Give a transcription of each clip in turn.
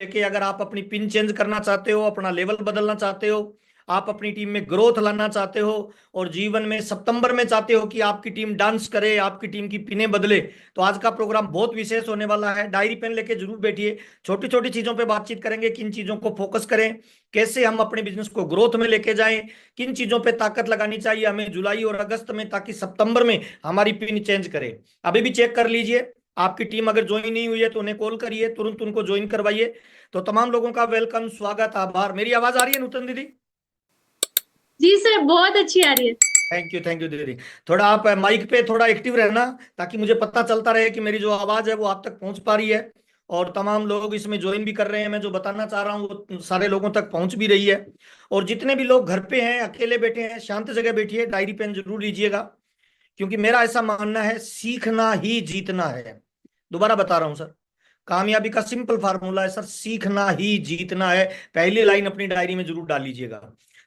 लेके अगर आप अपनी पिन चेंज करना चाहते हो, अपना लेवल बदलना चाहते हो, आप अपनी टीम में ग्रोथ लाना चाहते हो और जीवन में सितंबर में चाहते हो कि आपकी टीम डांस करे, आपकी टीम की पिनें बदले, तो आज का प्रोग्राम बहुत विशेष होने वाला है। डायरी पेन लेके जरूर बैठिए। छोटी छोटी चीजों पे बातचीत करेंगे, किन चीजों को फोकस करें, कैसे हम अपने बिजनेस को ग्रोथ में लेके जाएं, किन चीजों पे ताकत लगानी चाहिए हमें जुलाई और अगस्त में, ताकि सितंबर में हमारी पिन चेंज करे। अभी भी चेक कर लीजिए, आपकी टीम अगर ज्वाइन नहीं हुई है तो उन्हें कॉल करिए, तुरंत उनको ज्वाइन करवाइए। तो तमाम लोगों का वेलकम, स्वागत, आभार। मेरी आवाज आ रही है नूतन दीदी? जी सर, बहुत अच्छी आ रही है। थैंक यू दीदी। थोड़ा आप माइक पे थोड़ा एक्टिव रहना, ताकि मुझे पता चलता रहे कि मेरी जो आवाज है वो आप तक पहुंच पा रही है। और तमाम लोग इसमें ज्वाइन भी कर रहे हैं, मैं जो बताना चाह रहा हूँ वो सारे लोगों तक पहुंच भी रही है। और जितने भी लोग घर पे हैं, अकेले बैठे हैं, शांत जगह बैठिए, डायरी पेन जरूर लीजिएगा। क्योंकि मेरा ऐसा मानना है, सीखना ही जीतना है। दोबारा बता रहा हूं सर, कामयाबी का सिंपल फार्मूला है सर, सीखना ही जीतना है। पहली लाइन अपनी डायरी में जरूर डाल लीजिएगा।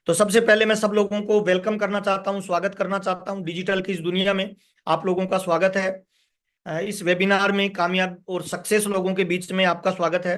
तो सबसे पहले मैं सब लोगों को वेलकम करना चाहता हूं, स्वागत करना चाहता हूं डिजिटल की इस दुनिया में। आप लोगों का स्वागत है इस वेबिनार में। कामयाब और सक्सेस लोगों के बीच में आपका स्वागत है।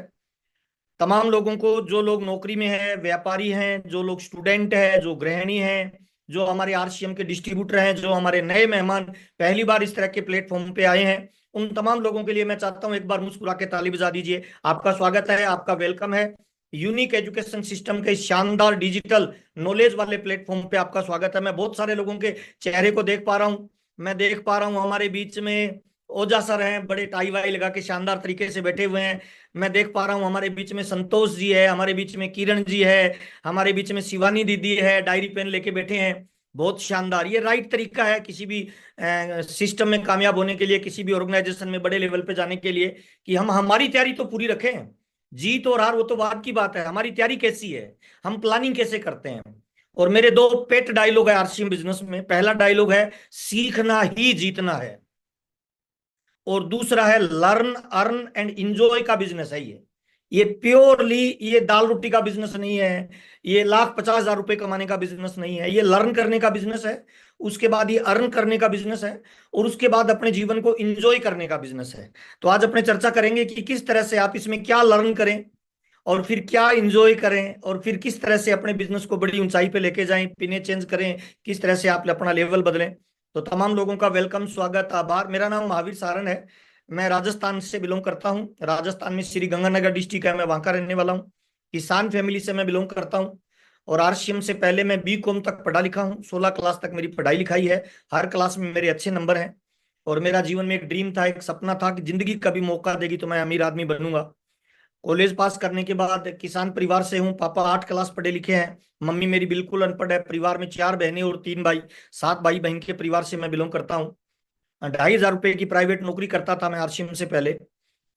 तमाम लोगों को, जो लोग नौकरी में हैं, व्यापारी हैं, जो लोग स्टूडेंट हैं, जो गृहिणी हैं, जो हमारे आरसीएम के डिस्ट्रीब्यूटर हैं, जो हमारे नए मेहमान पहली बार इस तरह के प्लेटफॉर्म पे आए हैं, उन तमाम लोगों के लिए मैं चाहता हूं एक बार मुस्कुरा के ताली बजा दीजिए। आपका स्वागत है, आपका वेलकम है। यूनिक एजुकेशन सिस्टम के शानदार डिजिटल नॉलेज वाले प्लेटफॉर्म पे आपका स्वागत है। मैं बहुत सारे लोगों के चेहरे को देख पा रहा हूँ। मैं देख पा रहा हूँ हमारे बीच में ओजा सर हैं, बड़े टाई वाई लगा के शानदार तरीके से बैठे हुए हैं। मैं देख पा रहा हूँ हमारे बीच में संतोष जी है, हमारे बीच में किरण जी है, हमारे बीच में शिवानी दीदी है, डायरी पेन लेके बैठे हैं। बहुत शानदार, ये राइट तरीका है किसी भी सिस्टम में कामयाब होने के लिए, किसी भी ऑर्गेनाइजेशन में बड़े लेवल पे जाने के लिए, कि हम हमारी तैयारी तो पूरी रखें। जीत और हार वो तो बाद की बात है, हमारी तैयारी कैसी है, हम प्लानिंग कैसे करते हैं। और मेरे दो पेट डायलॉग है आरसीएम बिजनेस में। पहला डायलॉग है, सीखना ही जीतना है। और दूसरा है, लर्न अर्न एंड इंजॉय का बिजनेस है ये प्योरली, ये दाल रोटी का बिजनेस नहीं है, ये लाख 50,000 रुपए कमाने का बिजनेस नहीं है, ये लर्न करने का बिजनेस है। उसके बाद ये अर्न करने का बिजनेस है, और उसके बाद अपने जीवन को इंजॉय करने का बिजनेस है। तो आज अपने चर्चा करेंगे कि किस तरह से आप इसमें क्या लर्न करें, और फिर क्या इंजॉय करें, और फिर किस तरह से अपने बिजनेस को बड़ी ऊंचाई पे लेके जाएं, पिने चेंज करें, किस तरह से आप अपना लेवल बदलें। तो तमाम लोगों का वेलकम, स्वागत, आभार। मेरा नाम महावीर सारन है, मैं राजस्थान से बिलोंग करता हूँ। राजस्थान में श्री गंगानगर डिस्ट्रिक्ट है, मैं वहाँ का रहने वाला हूँ। किसान फैमिली से मैं बिलोंग करता हूँ। और आरसीएम से पहले मैं बीकॉम तक पढ़ा लिखा हूँ, 16 क्लास तक मेरी पढ़ाई लिखाई है। हर क्लास में मेरे अच्छे नंबर हैं। और मेरा जीवन में एक ड्रीम था, एक सपना था कि जिंदगी कभी मौका देगी तो मैं अमीर आदमी बनूंगा। कॉलेज पास करने के बाद किसान परिवार से हूँ। पापा 8 क्लास पढ़े लिखे हैं, मम्मी मेरी बिल्कुल अनपढ़ है। परिवार में 4 बहनें और 3 भाई, 7 भाई बहन के परिवार से मैं बिलोंग करता हूँ। 2,500 रुपए की प्राइवेट नौकरी करता था मैं आरसीएम से पहले।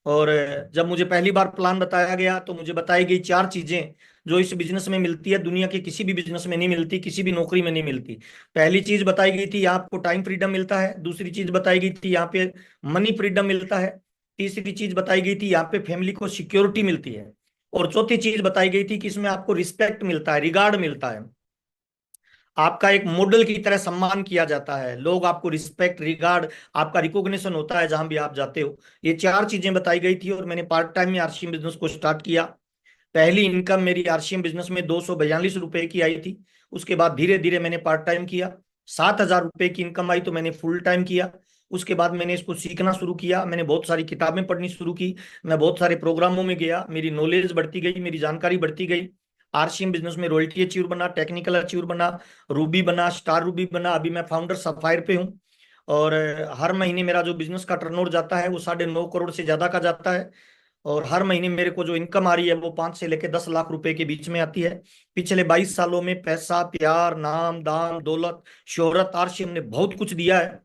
और जब मुझे पहली बार प्लान बताया गया तो मुझे बताई गई 4 चीजें जो इस बिजनेस में मिलती है, दुनिया के किसी भी बिजनेस में नहीं मिलती, किसी भी नौकरी में नहीं मिलती। पहली चीज बताई गई थी, यहाँ आपको टाइम फ्रीडम मिलता है। दूसरी चीज बताई गई थी, यहाँ पे मनी फ्रीडम मिलता है। तीसरी चीज बताई गई थी, यहाँ पे फैमिली को सिक्योरिटी मिलती है। और चौथी चीज बताई गई थी कि इसमें आपको रिस्पेक्ट मिलता है, रिगार्ड मिलता है। आपका एक मॉडल की तरह सम्मान किया जाता है, लोग आपको रिस्पेक्ट, रिगार्ड, आपका रिकॉग्निशन होता है जहां भी आप जाते हो। ये 4 चीजें बताई गई थी, और मैंने पार्ट टाइम में आरसीएम बिजनेस को स्टार्ट किया। पहली इनकम मेरी आरसीएम बिजनेस में 242 रुपए की आई थी। उसके बाद धीरे धीरे मैंने पार्ट टाइम किया। 7,000 रुपए की इनकम आई तो मैंने फुल टाइम किया। उसके बाद मैंने इसको सीखना शुरू किया, मैंने बहुत सारी किताबें पढ़नी शुरू की, मैं बहुत सारे प्रोग्रामों में गया, मेरी नॉलेज बढ़ती गई, मेरी जानकारी बढ़ती गई। आरसीएम बिजनेस में रॉयल्टी अचीवर बना, टेक्निकल अचीवर बना, रूबी बना, स्टार रूबी बना, अभी मैं फाउंडर सफायर पे हूँ। और हर महीने मेरा जो बिजनेस का टर्नओवर जाता है वो 9.5 करोड़ से ज्यादा का जाता है। और हर महीने मेरे को जो इनकम आ रही है वो 5 से लेकर 10 लाख रुपए के बीच में आती है। पिछले 22 सालों में पैसा, प्यार, नाम, दाम, दौलत, शोहरत, आरसीएम ने बहुत कुछ दिया है।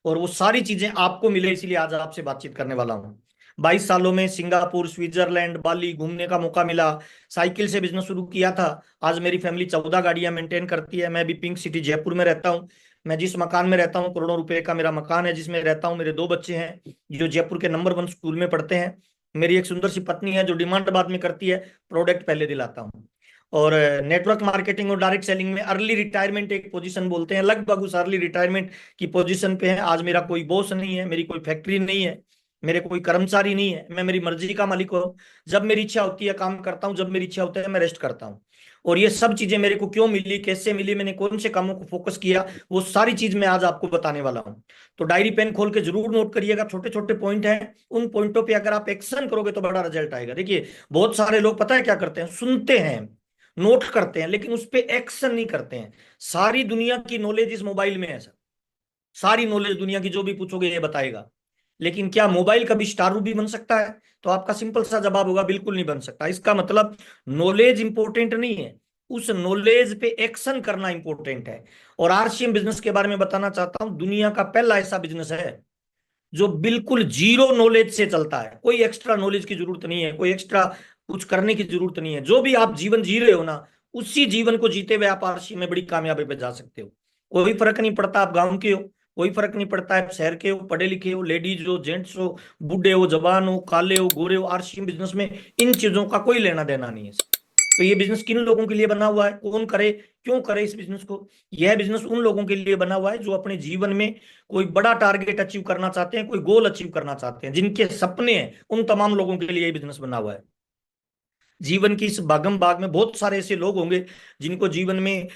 और वो सारी चीजें आपको मिले, इसीलिए आज आपसे बातचीत करने वाला हूँ। 22 सालों में सिंगापुर, स्विट्जरलैंड, बाली घूमने का मौका मिला। साइकिल से बिजनेस शुरू किया था, आज मेरी फैमिली 14 गाड़ियां मेंटेन करती है। मैं भी पिंक सिटी जयपुर में रहता हूँ। मैं जिस मकान में रहता हूँ, करोड़ों रुपए का मेरा मकान है जिसमें रहता हूँ। मेरे 2 बच्चे हैं जो जयपुर के नंबर 1 स्कूल में पढ़ते हैं। मेरी एक सुंदर सी पत्नी है जो डिमांड बाद में करती है, प्रोडक्ट पहले दिलाता हूँ। और नेटवर्क मार्केटिंग और डायरेक्ट सेलिंग में अर्ली रिटायरमेंट एक पोजीशन बोलते हैं, लगभग उस अर्ली रिटायरमेंट की पोजीशन पे है। आज मेरा कोई बॉस नहीं है, मेरी कोई फैक्ट्री नहीं है, मेरे कोई कर्मचारी नहीं है, मैं मेरी मर्जी का मालिक हूँ। जब मेरी इच्छा होती है काम करता हूँ, जब मेरी इच्छा होती है मैं रेस्ट करता हूँ। और ये सब चीजें मेरे को क्यों मिली, कैसे मिली, मैंने कौन से कामों को फोकस किया, वो सारी चीज मैं आज आपको बताने वाला हूँ। तो डायरी पेन खोल के जरूर नोट करिएगा, छोटे छोटे पॉइंट हैं, उन पॉइंटों पे अगर आप एक्शन करोगे तो बड़ा रिजल्ट आएगा। देखिए बहुत सारे लोग पता है क्या करते हैं, सुनते हैं, नोट करते हैं, लेकिन उस पर एक्शन नहीं करते हैं। सारी दुनिया की नॉलेज इस मोबाइल में है सर, सारी नॉलेज दुनिया की जो भी पूछोगे ये बताएगा। लेकिन क्या मोबाइल कभी स्टार रूबी बन सकता है? तो आपका सिंपल सा जवाब होगा बिल्कुल नहीं बन सकता। इसका मतलब नॉलेज इंपॉर्टेंट नहीं है, उस नॉलेज पे एक्शन करना इंपॉर्टेंट है। और आरसीएम बिजनेस के बारे में बताना चाहता हूं, दुनिया का पहला ऐसा बिजनेस है जो बिल्कुल जीरो नॉलेज से चलता है। कोई एक्स्ट्रा नॉलेज की जरूरत नहीं है, कोई एक्स्ट्रा कुछ करने की जरूरत नहीं है। जो भी आप जीवन जी रहे हो ना, उसी जीवन को जीते हुए आप आरसी में बड़ी कामयाबी पे जा सकते हो। कोई फर्क नहीं पड़ता आप गांव के हो, कोई फर्क नहीं पड़ता आप शहर के हो, पढ़े लिखे हो, लेडीज हो, जेंट्स हो, बूढ़े हो, जवान हो, काले हो, गोरे हो, आरसी बिजनेस में इन चीजों का कोई लेना देना नहीं है। तो ये बिजनेस किन लोगों के लिए बना हुआ है, कौन करे, क्यों करे इस बिजनेस को? यह बिजनेस उन लोगों के लिए बना हुआ है जो अपने जीवन में कोई बड़ा टारगेट अचीव करना चाहते हैं, कोई गोल अचीव करना चाहते हैं, जिनके सपने हैं, उन तमाम लोगों के लिए ये बिजनेस बना हुआ है। जीवन की इस भागम भाग में बहुत सारे ऐसे लोग होंगे जिनको जीवन में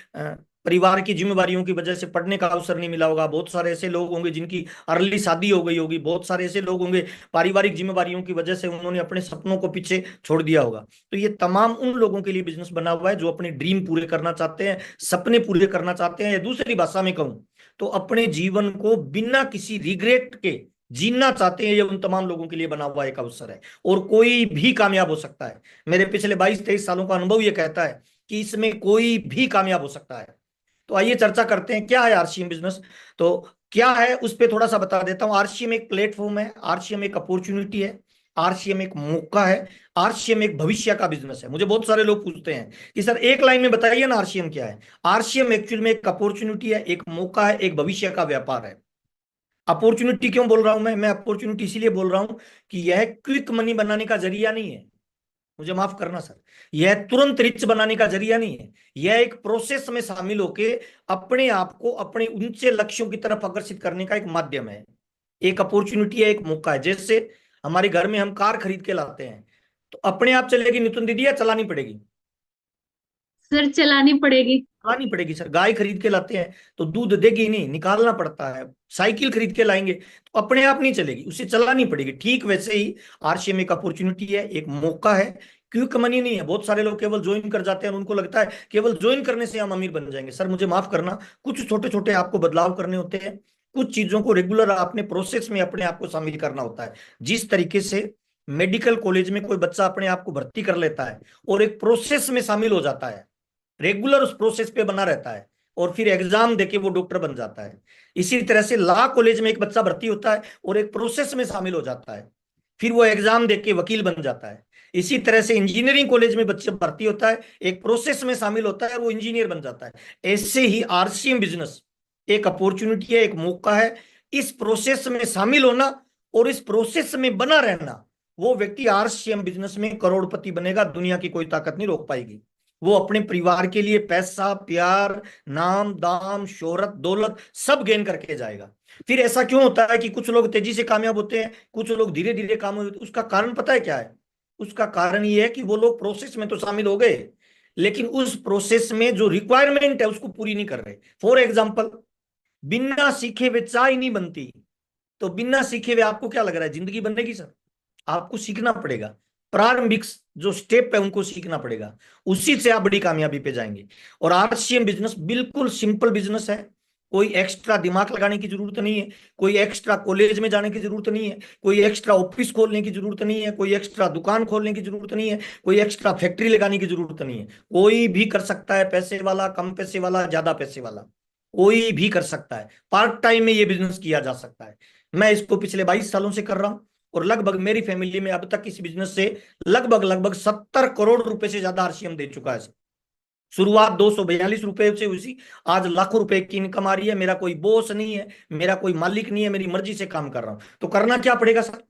परिवार की जिम्मेवारियों की वजह से पढ़ने का अवसर नहीं मिला होगा। बहुत सारे ऐसे लोग होंगे जिनकी अर्ली शादी हो गई होगी। बहुत सारे ऐसे लोग होंगे पारिवारिक जिम्मेवारियों की वजह से उन्होंने अपने सपनों को पीछे छोड़ दिया होगा। तो ये तमाम उन लोगों के लिए बिजनेस बना हुआ है जो अपने ड्रीम पूरे करना चाहते हैं, सपने पूरे करना चाहते हैं, या दूसरी भाषा में कहूं तो अपने जीवन को बिना किसी रिग्रेट के जीना चाहते हैं। ये उन तमाम लोगों के लिए बना हुआ एक अवसर है, और कोई भी कामयाब हो सकता है। मेरे पिछले 22-23 सालों का अनुभव ये कहता है कि इसमें कोई भी कामयाब हो सकता है। तो आइए चर्चा करते हैं क्या है आरसीएम बिजनेस। तो क्या है उस पर थोड़ा सा बता देता हूं। आरसीएम एक प्लेटफॉर्म है, आरसीएम एक अपॉर्चुनिटी है, आरसीएम एक मौका है, आरसीएम एक भविष्य का बिजनेस है। मुझे बहुत सारे लोग पूछते हैं कि सर एक लाइन में बताइए ना आरसीएम क्या है। आरसीएम एक्चुअल में एक अपॉर्चुनिटी है, एक मौका है, एक भविष्य का व्यापार है। अपॉर्चुनिटी क्यों बोल रहा हूं मैं अपॉर्चुनिटी इसीलिए बोल रहा हूं कि यह क्विक मनी बनाने का जरिया नहीं है, मुझे माफ करना सर, यह तुरंत रिच बनाने का जरिया नहीं है। यह एक प्रोसेस में शामिल होके अपने आप को अपने ऊंचे लक्ष्यों की तरफ आकर्षित करने का एक माध्यम है। एक अपॉर्चुनिटी है, एक मौका है। जैसे हमारे घर में हम कार खरीद के लाते हैं, तो अपने आप चलेगी नितुन दीदी या चलानी पड़ेगी? सर चलानी पड़ेगी। चलानी पड़ेगी सर। गाय खरीद के लाते हैं तो दूध देगी नहीं, निकालना पड़ता है। साइकिल खरीद के लाएंगे तो अपने आप नहीं चलेगी, उसे चलानी पड़ेगी। ठीक वैसे ही आरसीएम एक अपॉर्चुनिटी है, एक मौका है, क्विक मनी नहीं है। बहुत सारे लोग केवल ज्वाइन कर जाते हैं और उनको लगता है केवल ज्वाइन करने से हम अमीर बन जाएंगे। सर मुझे माफ करना, कुछ छोटे छोटे आपको बदलाव करने होते हैं, कुछ चीजों को रेगुलर आपने प्रोसेस में अपने आप को शामिल करना होता है। जिस तरीके से मेडिकल कॉलेज में कोई बच्चा अपने आप को भर्ती कर लेता है और एक प्रोसेस में शामिल हो जाता है, रेगुलर उस प्रोसेस पे बना रहता है, और फिर एग्जाम देके वो डॉक्टर बन जाता है। इसी तरह से लॉ कॉलेज में एक बच्चा भर्ती होता है और एक प्रोसेस में शामिल हो जाता है, फिर वो एग्जाम देके वकील बन जाता है। इसी तरह से इंजीनियरिंग कॉलेज में बच्चा भर्ती होता है, एक प्रोसेस में शामिल होता है और वो इंजीनियर बन जाता है। ऐसे ही आरसीएम बिजनेस एक अपॉर्चुनिटी है, एक मौका है। इस प्रोसेस में शामिल होना और इस प्रोसेस में बना रहना, वो व्यक्ति आरसीएम बिजनेस में करोड़पति बनेगा। दुनिया की कोई ताकत नहीं रोक पाएगी। वो अपने परिवार के लिए पैसा, प्यार, नाम, दाम, शोहरत, दौलत सब गेन करके जाएगा। फिर ऐसा क्यों होता है कि कुछ लोग तेजी से कामयाब होते हैं, कुछ लोग धीरे धीरे कामयाब होते हैं? उसका कारण पता है क्या है? उसका कारण ये है कि वो लोग प्रोसेस में तो शामिल हो गए, लेकिन उस प्रोसेस में जो रिक्वायरमेंट है उसको पूरी नहीं कर रहे। फॉर एग्जाम्पल, बिना सीखे हुए चाय नहीं बनती, तो बिना सीखे हुए आपको क्या लग रहा है जिंदगी बनेगी सर? आपको सीखना पड़ेगा, प्रारंभिक जो स्टेप है उनको सीखना पड़ेगा, उसी से आप बड़ी कामयाबी पे जाएंगे। और आरसीएम बिजनेस बिल्कुल सिंपल बिजनेस है। कोई एक्स्ट्रा दिमाग लगाने की जरूरत नहीं है, कोई एक्स्ट्रा कॉलेज में जाने की जरूरत नहीं है, कोई एक्स्ट्रा ऑफिस खोलने की जरूरत नहीं है, कोई एक्स्ट्रा दुकान खोलने की जरूरत नहीं है, कोई एक्स्ट्रा फैक्ट्री लगाने की जरूरत नहीं है। कोई भी कर सकता है, पैसे वाला, कम पैसे वाला, ज्यादा पैसे वाला, कोई भी कर सकता है। पार्ट टाइम में ये बिजनेस किया जा सकता है। मैं इसको पिछले 22 सालों से कर रहा हूं, और लगभग मेरी फैमिली में अब तक इस बिजनेस से लगभग लगभग 70 करोड़ रुपए से ज्यादा आरसीएम दे चुका है। शुरुआत 242 रुपए से हुई, आज लाखों रुपए की इनकम आ रही है। मेरा कोई बॉस नहीं है, मेरा कोई मालिक नहीं है, मेरी मर्जी से काम कर रहा हूं। तो करना क्या पड़ेगा सर?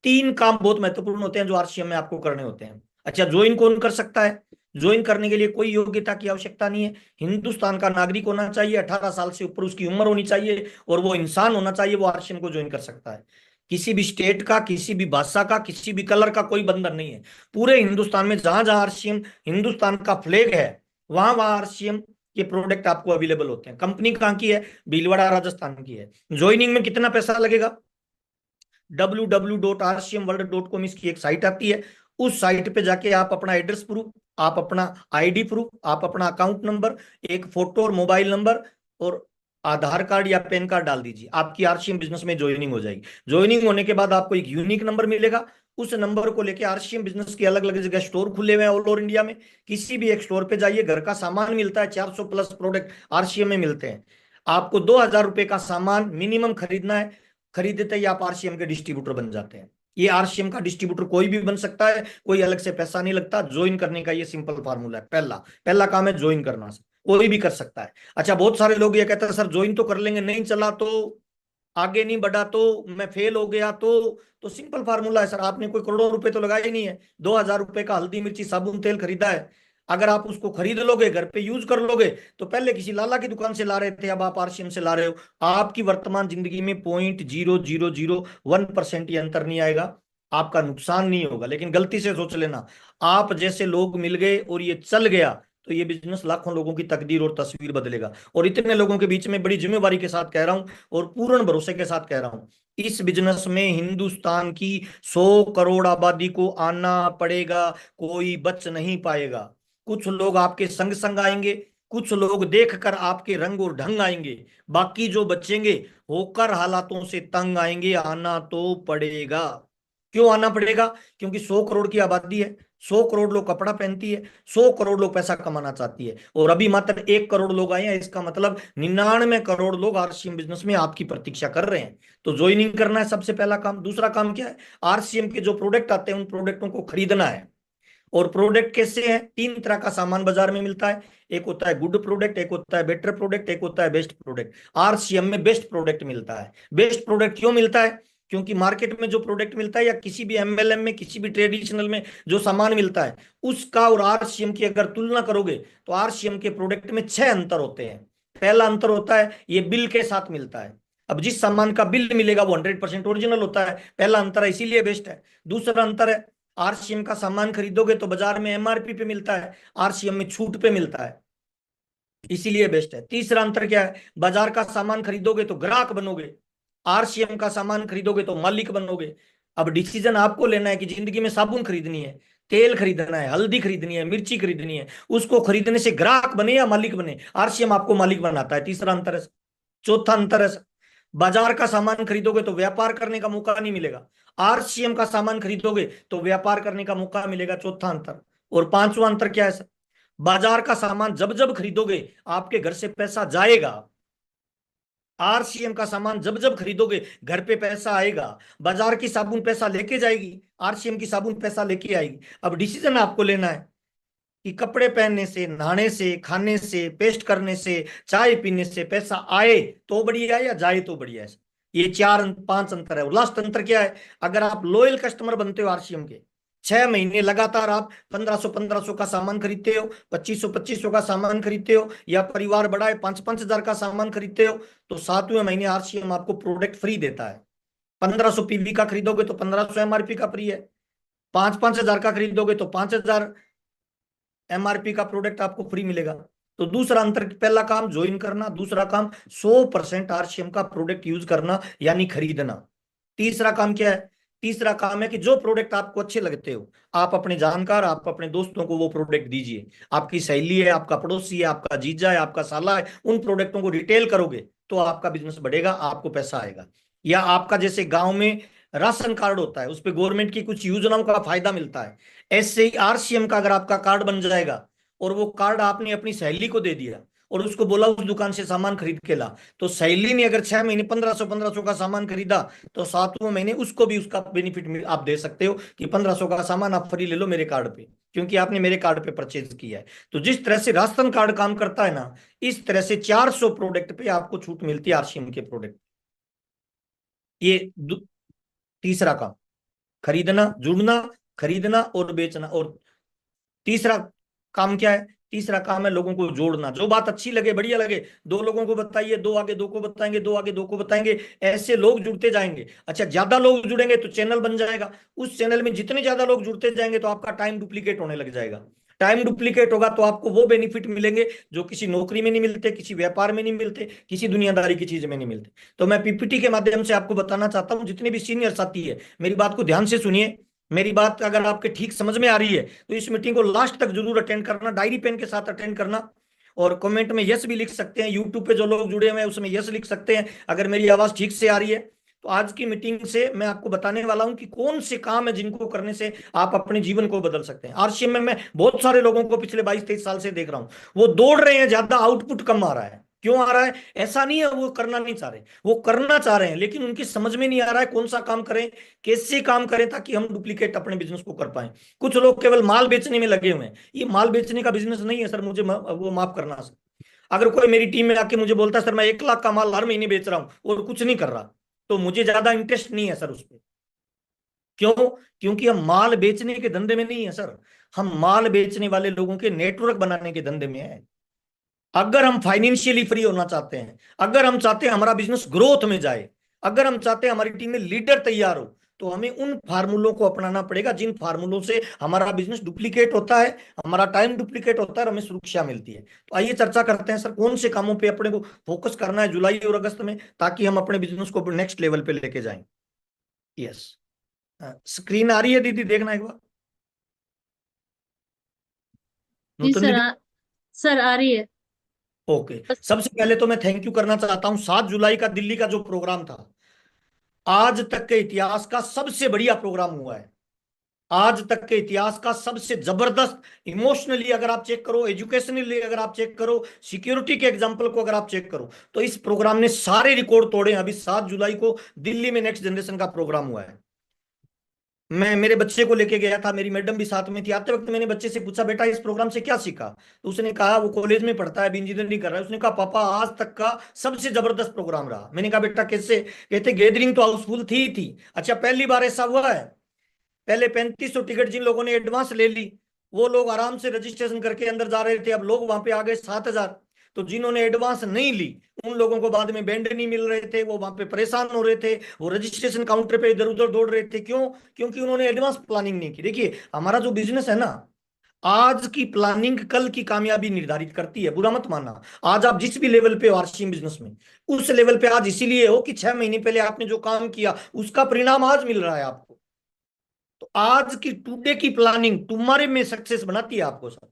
3 काम बहुत महत्वपूर्ण होते हैं जो आरसीएम में आपको करने होते हैं। अच्छा, ज्वाइन कौन कर सकता है? ज्वाइन करने के लिए कोई योग्यता की आवश्यकता नहीं है। हिंदुस्तान का नागरिक होना चाहिए, 18 साल से ऊपर उसकी उम्र होनी चाहिए, और वो इंसान होना चाहिए, वो आरसीएम को ज्वाइन कर सकता है। किसी भी स्टेट का, किसी भी भाषा का, किसी भी कलर का कोई बंधन नहीं है। पूरे हिंदुस्तान में जहां जहां आरसीएम हिंदुस्तान का फ्लैग है, वहां वहां आरसीएम के प्रोडक्ट आपको अवेलेबल होते हैं। कंपनी कहाँ की है? भीलवाड़ा राजस्थान की है। ज्वाइनिंग में कितना पैसा लगेगा? www.rcmworld.com इसकी एक साइट आती है। उस साइट पे जाके आप अपना एड्रेस प्रूफ, आप अपना आईडी प्रूफ, आप अपना अकाउंट नंबर, एक फोटो और मोबाइल नंबर और आधार कार्ड या पैन कार्ड डाल दीजिए, आपकी आरसीएम बिजनेस में ज्वाइनिंग हो जाएगी। ज्वाइनिंग होने के बाद आपको एक यूनिक नंबर मिलेगा। उस नंबर को लेके आरसीएम बिजनेस के अलग अलग जगह स्टोर खुले हुए हैं ऑल ओवर इंडिया में। किसी भी एक स्टोर पे जाइए, घर का सामान मिलता है, 400 प्लस प्रोडक्ट आरसीएम में मिलते हैं। आपको 2,000 रुपए का सामान मिनिमम खरीदना है। खरीदते ही आप आरसीएम के डिस्ट्रीब्यूटर बन जाते हैं। ये आरसीएम का डिस्ट्रीब्यूटर कोई भी बन सकता है, कोई अलग से पैसा नहीं लगता। ज्वाइन करने का ये सिंपल फार्मूला है। पहला पहला काम है ज्वाइन करना, कोई भी कर सकता है। अच्छा, बहुत सारे लोग ये कहते हैं सर ज्वाइन तो कर लेंगे, नहीं चला तो, आगे नहीं बढ़ा तो, मैं फेल हो गया तो सिंपल फार्मूला है सर, आपने कोई करोड़ों रुपए तो लगाए ही नहीं है। 2,000 रुपए का हल्दी मिर्ची साबुन तेल खरीदा है, अगर आप उसको खरीद लोगे, घर पे यूज कर लोगे, तो पहले किसी लाला की दुकान से ला रहे थे, अब आप आरसीएम से ला रहे हो। आपकी वर्तमान जिंदगी में 0.0001% ये अंतर नहीं आएगा, आपका नुकसान नहीं होगा। लेकिन गलती से सोच लेना, आप जैसे लोग मिल गए और ये चल गया, तो ये बिजनेस लाखों लोगों की तकदीर और तस्वीर बदलेगा। और इतने लोगों के बीच में बड़ी जिम्मेवारी के साथ कह रहा हूं और पूर्ण भरोसे के साथ कह रहा हूं, इस बिजनेस में हिंदुस्तान की 100 करोड़ आबादी को आना पड़ेगा, कोई बच नहीं पाएगा। कुछ लोग आपके संग संग आएंगे, कुछ लोग देखकर आपके रंग और ढंग आएंगे, बाकी जो बचेंगे होकर हालातों से तंग आएंगे। आना तो पड़ेगा। क्यों आना पड़ेगा? क्योंकि 100 करोड़ की आबादी है, 100 करोड़ लोग कपड़ा पहनती है, 100 करोड़ लोग पैसा कमाना चाहती है, और अभी मात्र 1 करोड़ लोग आए हैं। इसका मतलब 99 करोड़ लोग आरसीएम बिजनेस में आपकी प्रतीक्षा कर रहे हैं। तो ज्वाइनिंग करना है सबसे पहला काम। दूसरा काम क्या है? आरसीएम के जो प्रोडक्ट आते हैं उन प्रोडक्टों को खरीदना है। और प्रोडक्ट कैसे हैं? 3 तरह का सामान बाजार में मिलता है। एक होता है गुड प्रोडक्ट, एक होता है बेटर प्रोडक्ट, एक होता है बेस्ट प्रोडक्ट। आरसीएम में बेस्ट प्रोडक्ट मिलता है। बेस्ट प्रोडक्ट क्यों मिलता है? क्योंकि मार्केट में जो प्रोडक्ट मिलता है या किसी भी एमएलएम में, किसी भी ट्रेडिशनल में जो सामान मिलता है, उसका और आरसीएम की अगर तुलना करोगे तो आरसीएम के प्रोडक्ट में 6 अंतर होते हैं। पहला अंतर होता है ये बिल के साथ मिलता है। अब जिस सामान का बिल मिलेगा वो 100% ओरिजिनल होता है, पहला अंतर है, इसीलिए बेस्ट है। दूसरा अंतर है, आरसीएम का सामान खरीदोगे तो बाजार में एमआरपी पे मिलता है, आरसीएम में छूट पे मिलता है, इसीलिए बेस्ट है। तीसरा अंतर क्या है? बाजार का सामान खरीदोगे तो ग्राहक बनोगे, आरसीएम का सामान खरीदोगे तो मालिक बनोगे। अब डिसीजन आपको लेना है कि जिंदगी में साबुन खरीदनी है, तेल खरीदना है, हल्दी खरीदनी है, मिर्ची खरीदनी है, उसको खरीदने से ग्राहक बने या मालिक बने। आरसीएम आपको मालिक बनाता है, तीसरा अंतर है। चौथा अंतर है, बाजार का सामान खरीदोगे तो व्यापार करने का मौका नहीं मिलेगा, आरसीएम का सामान खरीदोगे तो व्यापार करने का मौका मिलेगा, चौथा अंतर। और पांचवा अंतर क्या है सर? बाजार का सामान जब जब खरीदोगे आपके घर से पैसा जाएगा, आरसीएम का सामान जब जब खरीदोगे घर पे पैसा आएगा। बाजार की साबुन पैसा लेके जाएगी, आरसीएम की साबुन पैसा लेके आएगी। अब डिसीजन आपको लेना है कि कपड़े पहनने से, नहाने से, खाने से, पेस्ट करने से, चाय पीने से पैसा आए तो बढ़िया है या जाए तो बढ़िया है। ये 4 5 अंतर है। और लास्ट अंतर क्या है? अगर आप लॉयल कस्टमर बनते हो आरसीएम के, 6 महीने लगातार आप 1,500 का सामान खरीदते हो, 2,500 का सामान खरीदते हो, या परिवार बड़ा है 5,000 का सामान खरीदते हो, तो 7वें महीने आरसीएम आपको प्रोडक्ट फ्री देता है। 1,500 पीवी का खरीदोगे तो 1,500 एमआरपी का फ्री है, 5,000 का खरीदोगे तो 5,000 एमआरपी का प्रोडक्ट आपको फ्री मिलेगा। तो दूसरा अंतर, पहला काम ज्वाइन करना, दूसरा काम 100% आरसीएम का प्रोडक्ट यूज करना यानी खरीदना। तीसरा काम क्या है? तीसरा काम है कि जो प्रोडक्ट आपको अच्छे लगते हो, आप अपने जानकार, आप अपने दोस्तों को वो प्रोडक्ट दीजिए। आपकी सहेली है, आपका पड़ोसी है, आपका जीजा है, आपका साला है, उन प्रोडक्टों को रिटेल करोगे तो आपका बिजनेस बढ़ेगा, आपको पैसा आएगा। या आपका जैसे गांव में राशन कार्ड होता है, उस पर गवर्नमेंट की कुछ योजनाओं का फायदा मिलता है, ऐसे ही आरसीएम का अगर आपका कार्ड बन जाएगा और वो कार्ड आपने अपनी सहेली को दे दिया और उसको बोला उस दुकान से सामान खरीद के ला, तो सहेली ने अगर 6 महीने 1,500 का सामान खरीदा, तो 7वें महीने उसको भी उसका बेनिफिट आप दे सकते हो कि 1,500 का सामान आप फ्री ले लो मेरे कार्ड पे, क्योंकि आपने मेरे कार्ड पे परचेज किया है। तो जिस तरह से राशन कार्ड काम करता है ना, इस तरह से 400 प्रोडक्ट पे आपको छूट मिलती है आरसीएम के प्रोडक्ट। ये तीसरा काम, खरीदना, जुड़ना, खरीदना और बेचना। और तीसरा काम क्या है? तीसरा काम है लोगों को जोड़ना, जो बात अच्छी लगे, बढ़िया लगे, दो लोगों को बताइए, दो आगे दो को बताएंगे, दो आगे दो को बताएंगे, ऐसे लोग जुड़ते जाएंगे। अच्छा, ज्यादा लोग जुड़ेंगे तो चैनल बन जाएगा, उस चैनल में जितने ज्यादा लोग जुड़ते जाएंगे तो आपका टाइम डुप्लीकेट होने लग जाएगा। टाइम डुप्लीकेट होगा तो आपको वो बेनिफिट मिलेंगे जो किसी नौकरी में नहीं मिलते, किसी व्यापार में नहीं मिलते, किसी दुनियादारी की चीज में नहीं मिलते। तो मैं पीपीटी के माध्यम से आपको बताना चाहता हूं, जितने भी सीनियर साथी है मेरी बात को ध्यान से सुनिए। मेरी बात अगर आपके ठीक समझ में आ रही है तो इस मीटिंग को लास्ट तक जरूर अटेंड करना, डायरी पेन के साथ अटेंड करना। और कमेंट में यस भी लिख सकते हैं, यूट्यूब पे जो लोग जुड़े हुए हैं उसमें यस लिख सकते हैं अगर मेरी आवाज ठीक से आ रही है। तो आज की मीटिंग से मैं आपको बताने वाला हूं कि कौन से काम है जिनको करने से आप अपने जीवन को बदल सकते हैं। आरसीएम में मैं बहुत सारे लोगों को पिछले 22-23 साल से देख रहा हूं, वो दौड़ रहे हैं, ज्यादा आउटपुट कम आ रहा है। क्यों आ रहा है? ऐसा नहीं है वो करना नहीं चाह रहे, वो करना चाह रहे हैं, लेकिन उनकी समझ में नहीं आ रहा है कौन सा काम करें, कैसे काम करें ताकि हम डुप्लीकेट अपने बिजनेस को कर पाए। कुछ लोग केवल माल बेचने में लगे हुए हैं, ये माल बेचने का बिजनेस नहीं है सर, मुझे वो माफ करना सर। अगर कोई मेरी टीम में आके मुझे बोलता है सर मैं 1 लाख का माल हर महीने बेच रहा हूं और कुछ नहीं कर रहा, तो मुझे ज्यादा इंटरेस्ट नहीं है सर उस पर। क्यों? क्योंकि हम माल बेचने के धंधे में नहीं है सर, हम माल बेचने वाले लोगों के नेटवर्क बनाने के धंधे में है। अगर हम फाइनेंशियली फ्री होना चाहते हैं, अगर हम चाहते हैं हमारा बिजनेस ग्रोथ में जाए, अगर हम चाहते हैं हमारी टीम में लीडर तैयार हो, तो हमें उन फार्मूलों को अपनाना पड़ेगा जिन फार्मूलों से हमारा बिजनेस डुप्लीकेट होता है, हमारा टाइम डुप्लीकेट होता है और हमें सुरक्षा मिलती है। तो आइए चर्चा करते हैं सर, कौन से कामों पे अपने को फोकस करना है जुलाई और अगस्त में ताकि हम अपने बिजनेस को नेक्स्ट लेवल पे लेके जाएं। यस, स्क्रीन आ रही है दीदी, देखना एक बार। जी नूतन सर दीदी। सर आ रही है। ओके, बस। सबसे पहले तो मैं थैंक यू करना चाहता हूं, 7 जुलाई का दिल्ली का जो प्रोग्राम था, आज तक के इतिहास का सबसे बढ़िया प्रोग्राम हुआ है। आज तक के इतिहास का सबसे जबरदस्त, इमोशनली अगर आप चेक करो, एजुकेशनली अगर आप चेक करो, सिक्योरिटी के एग्जांपल को अगर आप चेक करो, तो इस प्रोग्राम ने सारे रिकॉर्ड तोड़े हैं। अभी 7 जुलाई को दिल्ली में नेक्स्ट जनरेशन का प्रोग्राम हुआ है। मैं मेरे बच्चे को लेके गया था, मेरी मैडम भी साथ में थी। आते वक्त मैंने बच्चे से पूछा बेटा इस प्रोग्राम से क्या सीखा, तो उसने कहा, वो कॉलेज में पढ़ता है, अभी इंजीनियरिंग कर रहा है, उसने कहा पापा आज तक का सबसे जबरदस्त प्रोग्राम रहा। मैंने कहा बेटा कैसे? कहते गैदरिंग तो हाउसफुल थी ही थी। अच्छा, पहली बार ऐसा हुआ है, पहले 3500 टिकट जिन लोगों ने एडवांस ले ली वो लोग आराम से रजिस्ट्रेशन करके अंदर जा रहे थे, अब लोग वहां पे आ गए 7,000। तो जिन्होंने एडवांस नहीं ली उन लोगों को बाद में बैंड नहीं मिल रहे थे, वो वहां पे परेशान हो रहे थे, वो रजिस्ट्रेशन काउंटर पे इधर उधर दौड़ रहे थे। क्यों? क्योंकि उन्होंने एडवांस प्लानिंग नहीं की। देखिए हमारा जो बिजनेस है ना, आज की प्लानिंग कल की कामयाबी निर्धारित करती है, बुरा मत मानना। आज आप जिस भी लेवल पे हो आरसीएम बिजनेस में, उस लेवल पे आज इसीलिए हो कि 6 महीने पहले आपने जो काम किया उसका परिणाम आज मिल रहा है आपको। तो आज की टुडे की प्लानिंग तुम्हारे में सक्सेस बनाती है आपको सर।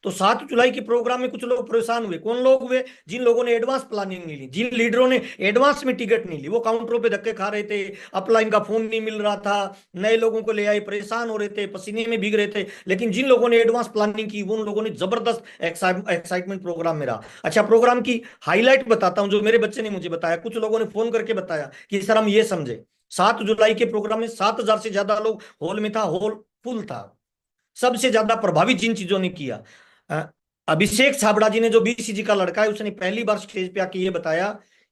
तो 7 जुलाई के प्रोग्राम में कुछ लोग परेशान हुए, कौन लोग हुए? जिन लोगों ने एडवांस प्लानिंग नहीं ली, जिन लीडरों ने एडवांस में टिकट नहीं ली, वो काउंटरों पे धक्के खा रहे थे, अपलाइन का फोन नहीं मिल रहा था, नए लोगों को ले आए, परेशान हो रहे थे, पसीने में भीग रहे थे। लेकिन जिन लोगों ने एडवांस प्लानिंग की उन लोगों ने जबरदस्त एक्साइटमेंट प्रोग्राम में रहा। अच्छा, प्रोग्राम की हाईलाइट बताता हूं जो मेरे बच्चे ने मुझे बताया, कुछ लोगों ने फोन करके बताया कि सर हम ये समझे 7 जुलाई के प्रोग्राम में 7,000 से ज्यादा लोग हॉल में था, हॉल फुल था। सबसे ज्यादा प्रभावित जिन चीजों ने किया, अ, अभिषेक छाबड़ा जी ने, जो बीसीजी का लड़का है, उसने पहली बार स्टेज पे आके ये बताया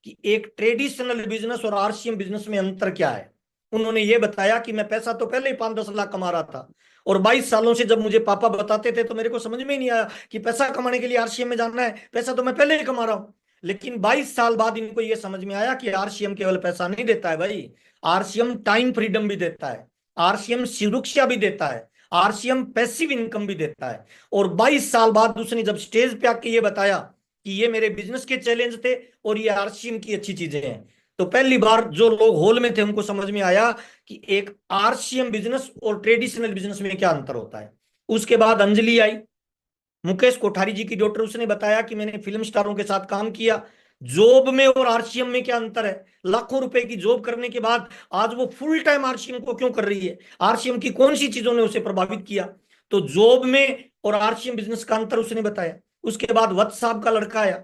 कि एक ट्रेडिशनल बिजनेस और आरसीएम बिजनेस में अंतर क्या है। उन्होंने ये बताया कि मैं पैसा तो पहले ही 5-10 लाख कमा रहा था, और 22 सालों से जब मुझे पापा बताते थे तो मेरे को समझ में ही नहीं आया कि पैसा कमाने के लिए आरसीएम में जाना है, पैसा तो मैं पहले ही कमा रहा हूं। लेकिन 22 साल बाद इनको ये समझ में आया कि आरसीएम केवल पैसा नहीं देता है भाई, आरसीएम टाइम फ्रीडम भी देता है, आरसीएम सुरक्षा भी देता है, आरसीएम पैसिव इनकम भी देता है। और 22 साल बाद उसने जब स्टेज पे आके ये बताया कि ये मेरे बिजनेस के चैलेंज थे और ये आरसीएम की अच्छी चीजें हैं, तो पहली बार जो लोग हॉल में थे उनको समझ में आया कि एक आरसीएम बिजनेस और ट्रेडिशनल बिजनेस में क्या अंतर होता है। उसके बाद अंजलि आई, मुकेश कोठारी जी की डॉटर, उसने बताया कि मैंने फिल्म स्टारों के साथ काम किया, जॉब में और आरसीएम में क्या अंतर है। लाखों रुपए की जॉब करने के बाद आज वो फुल टाइम आरसीएम को क्यों कर रही है, आरसीएम की कौन सी चीजों ने उसे प्रभावित किया। तो जॉब में और आरसीएम बिजनेस का अंतर उसने बताया। उसके बाद वत्स साहब का लड़का आया,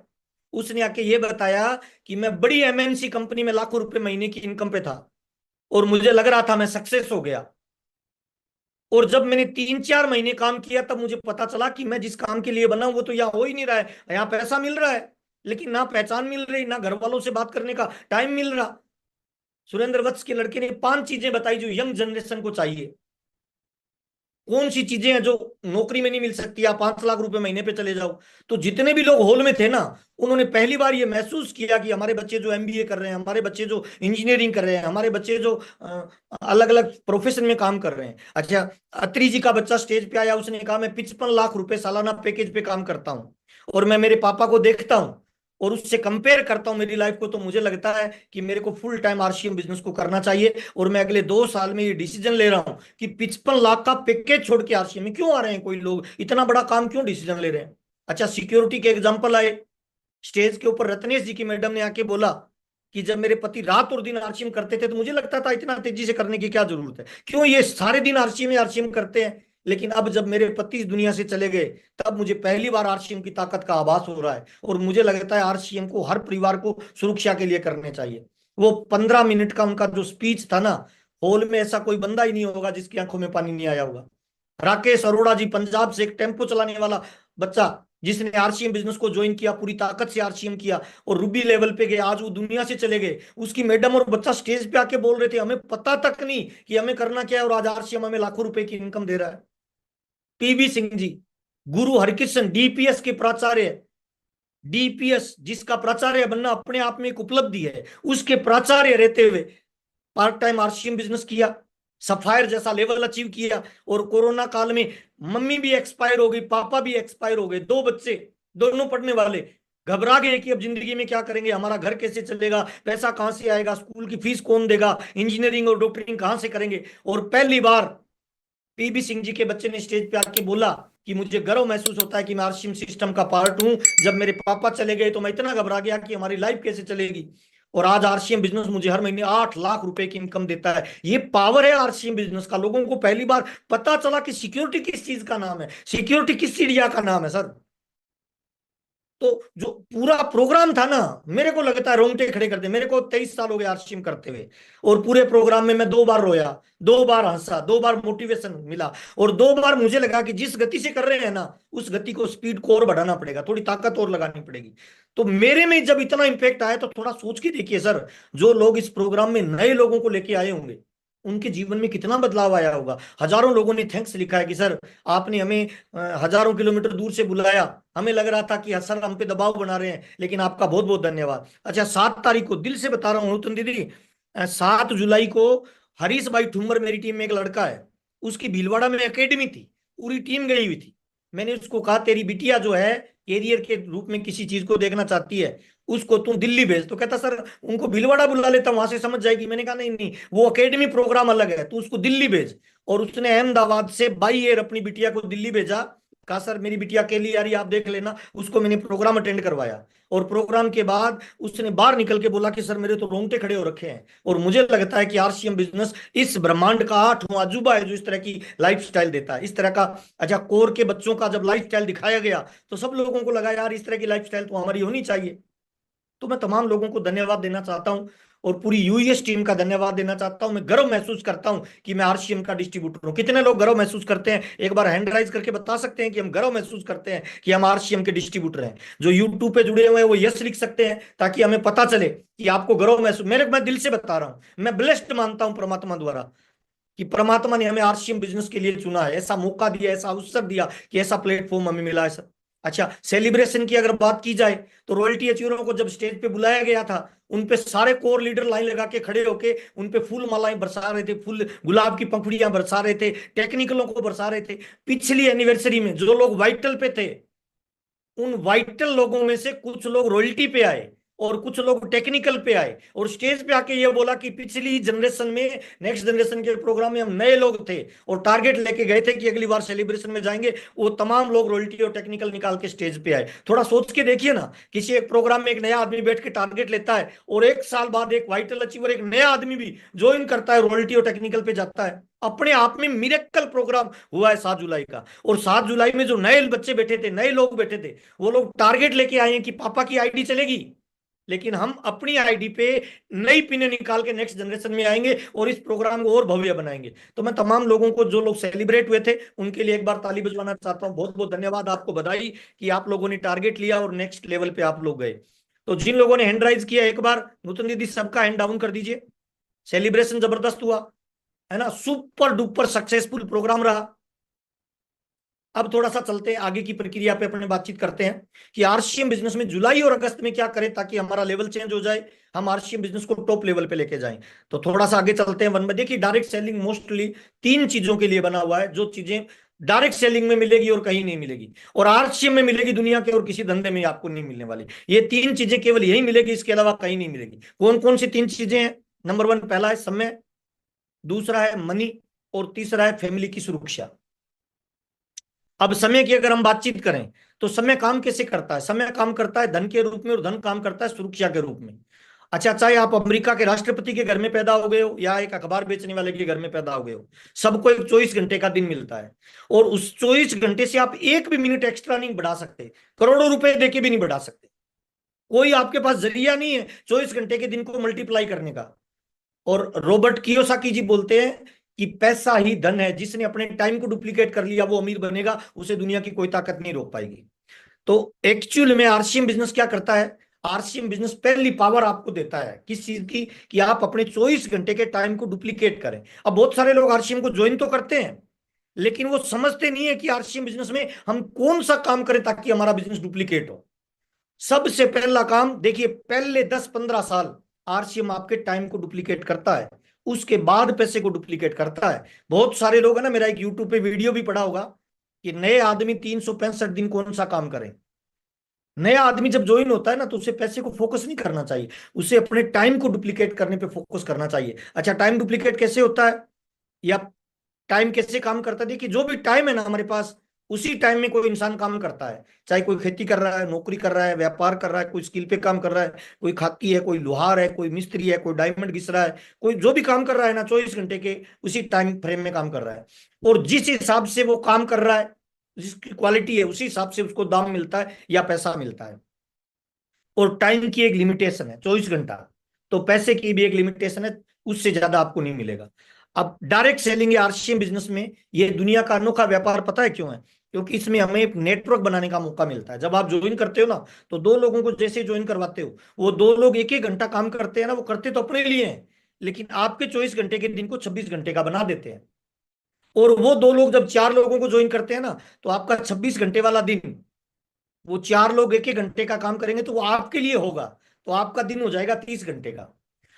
उसने आके ये बताया कि मैं बड़ी एमएनसी कंपनी में लाखों रुपए महीने की इनकम पे था और मुझे लग रहा था मैं सक्सेस हो गया, और जब मैंने 3-4 महीने काम किया तब मुझे पता चला कि मैं जिस काम के लिए बना हूं वो तो यहाँ हो ही नहीं रहा है। यहाँ पैसा मिल रहा है लेकिन ना पहचान मिल रही, ना घर वालों से बात करने का टाइम मिल रहा। सुरेंद्र वत्स के लड़के ने 5 चीजें बताई जो यंग जनरेशन को चाहिए। कौन सी चीजें हैं जो नौकरी में नहीं मिल सकती, आप 5 लाख रुपए महीने पे चले जाओ। तो जितने भी लोग हॉल में थे ना, उन्होंने पहली बार ये महसूस किया कि हमारे बच्चे जो एमबीए कर रहे हैं, हमारे बच्चे जो इंजीनियरिंग कर रहे हैं, हमारे बच्चे जो अलग अलग प्रोफेशन में काम कर रहे हैं। अच्छा, अत्री जी का बच्चा स्टेज पे आया, उसने कहा मैं 55 लाख रुपए सालाना पैकेज पे काम करता हूँ, और मैं मेरे पापा को देखता हूँ और उससे कंपेयर करता हूं मेरी लाइफ को, तो मुझे लगता है कि मेरे को फुल टाइम आरसीएम बिजनेस को करना चाहिए। और मैं अगले 2 साल में ये डिसीजन ले रहा हूं कि 55 लाख का पैकेज छोड़ के आरसीएम में क्यों आ रहे हैं कोई लोग, इतना बड़ा काम क्यों डिसीजन ले रहे हैं। अच्छा, सिक्योरिटी के एग्जाम्पल आए, स्टेज के ऊपर रत्नेश जी की मैडम ने आके बोला कि जब मेरे पति रात और दिन आरसीएम करते थे तो मुझे लगता था इतना तेजी से करने की क्या जरूरत है, क्यों ये सारे दिन आरसीएम आरसीएम करते हैं। लेकिन अब जब मेरे पति इस दुनिया से चले गए, तब मुझे पहली बार आरसीएम की ताकत का आभास हो रहा है। और मुझे लगता है आरसीएम को हर परिवार को सुरक्षा के लिए करने चाहिए। वो 15 मिनट का उनका जो स्पीच था ना, हॉल में ऐसा कोई बंदा ही नहीं होगा जिसकी आंखों में पानी नहीं आया होगा। राकेश अरोड़ा जी, पंजाब से, एक टेम्पो चलाने वाला बच्चा, जिसने आरसीएम बिजनेस को ज्वाइन किया, पूरी ताकत से आरसीएम किया और रूबी लेवल पे गए, आज वो दुनिया से चले गए। उसकी मैडम और बच्चा स्टेज पे आके बोल रहे थे हमें पता तक नहीं कि हमें करना क्या है, और आज आरसीएम हमें लाखों रुपए की इनकम दे रहा है। पीवी सिंह जी, गुरु हरकिशन, डीपीएस के प्राचार्य, डीपीएस जिसका प्राचार्य बनना अपने आप में एक उपलब्धि है, उसके प्राचार्य रहते हुए पार्ट टाइम आरसीएम बिजनेस किया, सफायर जैसा लेवल अचीव किया। और कोरोना काल में मम्मी भी एक्सपायर हो गई, पापा भी एक्सपायर हो गए, 2 बच्चे, दोनों पढ़ने वाले, घबरा गए कि अब जिंदगी में क्या करेंगे, हमारा घर कैसे चलेगा, पैसा कहां से आएगा, स्कूल की फीस कौन देगा, इंजीनियरिंग और डॉक्टरिंग कहां से करेंगे। और पहली बार पीबी सिंह जी के बच्चे ने स्टेज पे आके बोला कि मुझे गर्व महसूस होता है कि मैं आरसीएम सिस्टम का पार्ट हूं। जब मेरे पापा चले गए तो मैं इतना घबरा गया कि हमारी लाइफ कैसे चलेगी, और आज आरसीएम बिजनेस मुझे हर महीने 8 लाख रुपए की इनकम देता है। ये पावर है आरसीएम बिजनेस का। लोगों को पहली बार पता चला कि सिक्योरिटी किस चीज का नाम है, सिक्योरिटी किस चिड़िया का नाम है सर। तो जो पूरा प्रोग्राम था ना, मेरे को लगता है रोंगटे खड़े कर दे। मेरे को 23 साल हो गए आरसीएम करते हुए, और पूरे प्रोग्राम में मैं 2 बार रोया, 2 बार हंसा, 2 बार मोटिवेशन मिला, और 2 बार मुझे लगा कि जिस गति से कर रहे हैं ना, उस गति को, स्पीड को और बढ़ाना पड़ेगा, थोड़ी ताकत और लगानी पड़ेगी। तो मेरे में जब इतना इंपैक्ट आया तो थोड़ा सोच के देखिए सर, जो लोग इस प्रोग्राम में नए लोगों को लेके आए होंगे, उनके जीवन में कितना बदलाव आया होगा। हजारों लोगों ने थैंक्स लिखा है कि सर आपने हमें हजारों किलोमीटर दूर से बुलाया, हमें लग रहा था कि सर हम पे दबाव बना रहे हैं, लेकिन आपका बहुत बहुत धन्यवाद। अच्छा, 7 तारीख को, दिल से बता रहा हूँ नूतन दीदी, 7 जुलाई को हरीश भाई ठुम्मर, मेरी टीम में एक लड़का है, उसकी भीलवाड़ा में एकेडमी थी, पूरी टीम गई हुई थी। मैंने उसको कहा तेरी बिटिया जो है कैरियर के रूप में किसी चीज को देखना चाहती है, उसको तू दिल्ली भेज। तो कहता सर उनको भीलवाड़ा बुला लेता, वहां से समझ जाएगी। मैंने कहा नहीं नहीं, वो एकेडमी प्रोग्राम अलग है, तू उसको दिल्ली भेज। और उसने अहमदाबाद से बाई एयर अपनी बिटिया को दिल्ली भेजा। कहा सर मेरी बिटिया अकेली आ रही है, आप देख लेना। उसको मैंने प्रोग्राम अटेंड करवाया, और प्रोग्राम के बाद उसने बाहर निकल के बोला कि सर मेरे तो रोंगटे खड़े हो रखे हैं, और मुझे लगता है कि आरसीएम बिजनेस इस ब्रह्मांड का 8वां अजूबा है जो इस तरह की लाइफस्टाइल देता है, इस तरह का। अच्छा, कोर के बच्चों का जब लाइफस्टाइल दिखाया गया तो सब लोगों को लगा यार इस तरह की लाइफस्टाइल तो हमारी होनी चाहिए। तो मैं तमाम लोगों को धन्यवाद देना चाहता हूं, और पूरी यूएस टीम का धन्यवाद देना चाहता हूं। मैं गर्व महसूस करता हूं कि मैं आरसीएम का डिस्ट्रीब्यूटर हूं। कितने लोग गर्व महसूस करते हैं, एक बार हैंड राइज करके बता सकते हैं कि हम गर्व महसूस करते हैं कि हम आरसीएम के डिस्ट्रीब्यूटर हैं। जो यूट्यूब पे जुड़े हुए हैं वो यस लिख सकते हैं, ताकि हमें पता चले कि आपको गर्व महसूस। मैं दिल से बता रहा हूं, मैं ब्लेस्ड मानता हूं परमात्मा द्वारा कि परमात्मा ने हमें आरसीएम बिजनेस के लिए चुना है, ऐसा मौका दिया, ऐसा अवसर दिया कि ऐसा प्लेटफॉर्म हमें मिला है सर। अच्छा, सेलिब्रेशन की अगर बात की जाए तो रॉयल्टी अचीवरों को जब स्टेज पे बुलाया गया था, उन पे सारे कोर लीडर लाइन लगा के खड़े होके उन पे फूल मालाएं बरसा रहे थे, फूल गुलाब की पंखुड़ियां बरसा रहे थे, टेक्निकलों को बरसा रहे थे। पिछली एनिवर्सरी में जो लोग वाइटल पे थे, उन वाइटल लोगों में से कुछ लोग रॉयल्टी पे आए और कुछ लोग टेक्निकल पे आए, और स्टेज पे आके ये बोला कि पिछली जनरेशन में, नेक्स्ट जनरेशन के प्रोग्राम में हम नए लोग थे और टारगेट लेके गए थे कि अगली बार सेलिब्रेशन में जाएंगे। वो तमाम लोग रॉयल्टी और टेक्निकल निकाल के स्टेज पे आए। थोड़ा सोच के देखिए ना, किसी एक प्रोग्राम में एक नया आदमी बैठ के टारगेट लेता है, और 1 साल बाद एक वाइटल अचीवर, एक नया आदमी भी ज्वाइन करता है, रॉयल्टी और टेक्निकल पे जाता है। अपने आप में मिरेकल प्रोग्राम हुआ है 7 जुलाई का। और 7 जुलाई में जो नए बच्चे बैठे थे, नए लोग बैठे थे, वो लोग टारगेट लेके आए हैं कि पापा की आईडी चलेगी, लेकिन हम अपनी आईडी पे नई पिने निकाल के नेक्स्ट जनरेशन में आएंगे और इस प्रोग्राम को और भव्य बनाएंगे। तो मैं तमाम लोगों को, जो लोग सेलिब्रेट हुए थे, उनके लिए एक बार ताली बजवाना चाहता हूं। बहुत बहुत धन्यवाद, आपको बधाई कि आप लोगों ने टारगेट लिया और नेक्स्ट लेवल पे आप लोग गए। तो जिन लोगों ने हैंड राइज किया, एक बार नूतन दीदी सबका हैंड डाउन कर दीजिए। सेलिब्रेशन जबरदस्त हुआ है ना, सुपर डुपर सक्सेसफुल प्रोग्राम रहा। अब थोड़ा सा चलते हैं आगे की प्रक्रिया पे, अपने बातचीत करते हैं कि आरसीएम बिजनेस में जुलाई और अगस्त में क्या करें ताकि हमारा लेवल चेंज हो जाए, हम आरसीएम बिजनेस को टॉप लेवल पे लेके जाएं। तो थोड़ा सा आगे चलते हैं वन में। देखिए, डायरेक्ट सेलिंग मोस्टली तीन चीजों के लिए बना हुआ है, जो चीजें डायरेक्ट सेलिंग में मिलेगी और कहीं नहीं मिलेगी, और आरसीएम में मिलेगी, दुनिया के और किसी धंधे में आपको नहीं मिलने वाली। ये तीन चीजें केवल यही मिलेगी, इसके अलावा कहीं नहीं मिलेगी। कौन कौन सी तीन चीजें हैं? नंबर वन, पहला है समय, दूसरा है मनी, और तीसरा है फैमिली की सुरक्षा। अब समय की अगर हम बातचीत करें तो समय काम कैसे करता है? समय काम करता है धन के रूप में, और धन काम करता है सुरक्षा के रूप में। अच्छा, चाहे आप अमेरिका के राष्ट्रपति के घर में पैदा हो गए हो या एक अखबार बेचने वाले के घर में पैदा हो गए हो, सबको एक 24 घंटे का दिन मिलता है, और उस 24 घंटे से आप एक भी मिनट एक्स्ट्रा नहीं बढ़ा सकते, करोड़ों रुपए देके भी नहीं बढ़ा सकते। कोई आपके पास जरिया नहीं है 24 घंटे के दिन को मल्टीप्लाई करने का। और रॉबर्ट कियोसाकी जी बोलते हैं कि पैसा ही धन है, जिसने अपने टाइम को डुप्लीकेट कर लिया वो अमीर बनेगा, उसे दुनिया की कोई ताकत नहीं रोक पाएगी। तो एक्चुअल में आरसीएम बिजनेस क्या करता है? आरसीएम बिजनेस पहली पावर आपको देता है किस चीज की? कि आप अपने 24 घंटे के टाइम को डुप्लीकेट करें। अब बहुत सारे लोग आरसीएम को ज्वाइन तो करते हैं, लेकिन वो समझते नहीं है कि आरसीएम बिजनेस में हम कौन सा काम करें ताकि हमारा बिजनेस डुप्लीकेट हो। सबसे पहला काम देखिए, पहले 10-15 साल आरसीएम आपके टाइम को डुप्लीकेट करता है, उसके बाद पैसे को डुप्लीकेट करता है। बहुत सारे लोग है ना, मेरा एक यूट्यूब पे वीडियो भी पड़ा होगा कि नए आदमी 365 दिन कौन सा काम करें। नया आदमी जब ज्वाइन होता है ना, तो उसे पैसे को फोकस नहीं करना चाहिए, उसे अपने टाइम को डुप्लीकेट करने पे फोकस करना चाहिए। अच्छा, टाइम डुप्लीकेट कैसे होता है या टाइम कैसे काम करता है? देखिए, जो भी टाइम है ना हमारे पास, उसी टाइम में कोई इंसान काम करता है, चाहे कोई खेती कर रहा है, नौकरी कर रहा है, व्यापार कर रहा है, कोई स्किल पे काम कर रहा है, कोई खाकी है, कोई लोहार है, कोई मिस्त्री है, कोई डायमंड घिस रहा है, कोई जो भी काम कर रहा है ना, 24 घंटे के उसी टाइम फ्रेम में काम कर रहा है। और जिस हिसाब से वो काम कर रहा है, जिसकी क्वालिटी है, उसी हिसाब से उसको दाम मिलता है या पैसा मिलता है। और टाइम की एक लिमिटेशन है 24 घंटा, तो पैसे की भी एक लिमिटेशन है, उससे ज्यादा आपको नहीं मिलेगा। अब डायरेक्ट सेलिंग या आरसीएम बिजनेस में ये दुनिया का अनोखा व्यापार पता है क्यों है? क्योंकि इसमें हमें एक नेटवर्क बनाने का मौका मिलता है। जब आप ज्वाइन करते हो ना, तो दो लोगों को जैसे ज्वाइन करवाते हो, वो दो लोग एक एक घंटा काम करते हैं ना, वो करते तो अपने लिए हैं, लेकिन आपके 24 घंटे के दिन को 26 घंटे का बना देते हैं। और वो दो लोग जब चार लोगों को ज्वाइन करते हैं ना, तो आपका 26 घंटे वाला दिन, वो चार लोग एक एक घंटे का काम करेंगे तो वो आपके लिए होगा, तो आपका दिन हो जाएगा 30 घंटे का।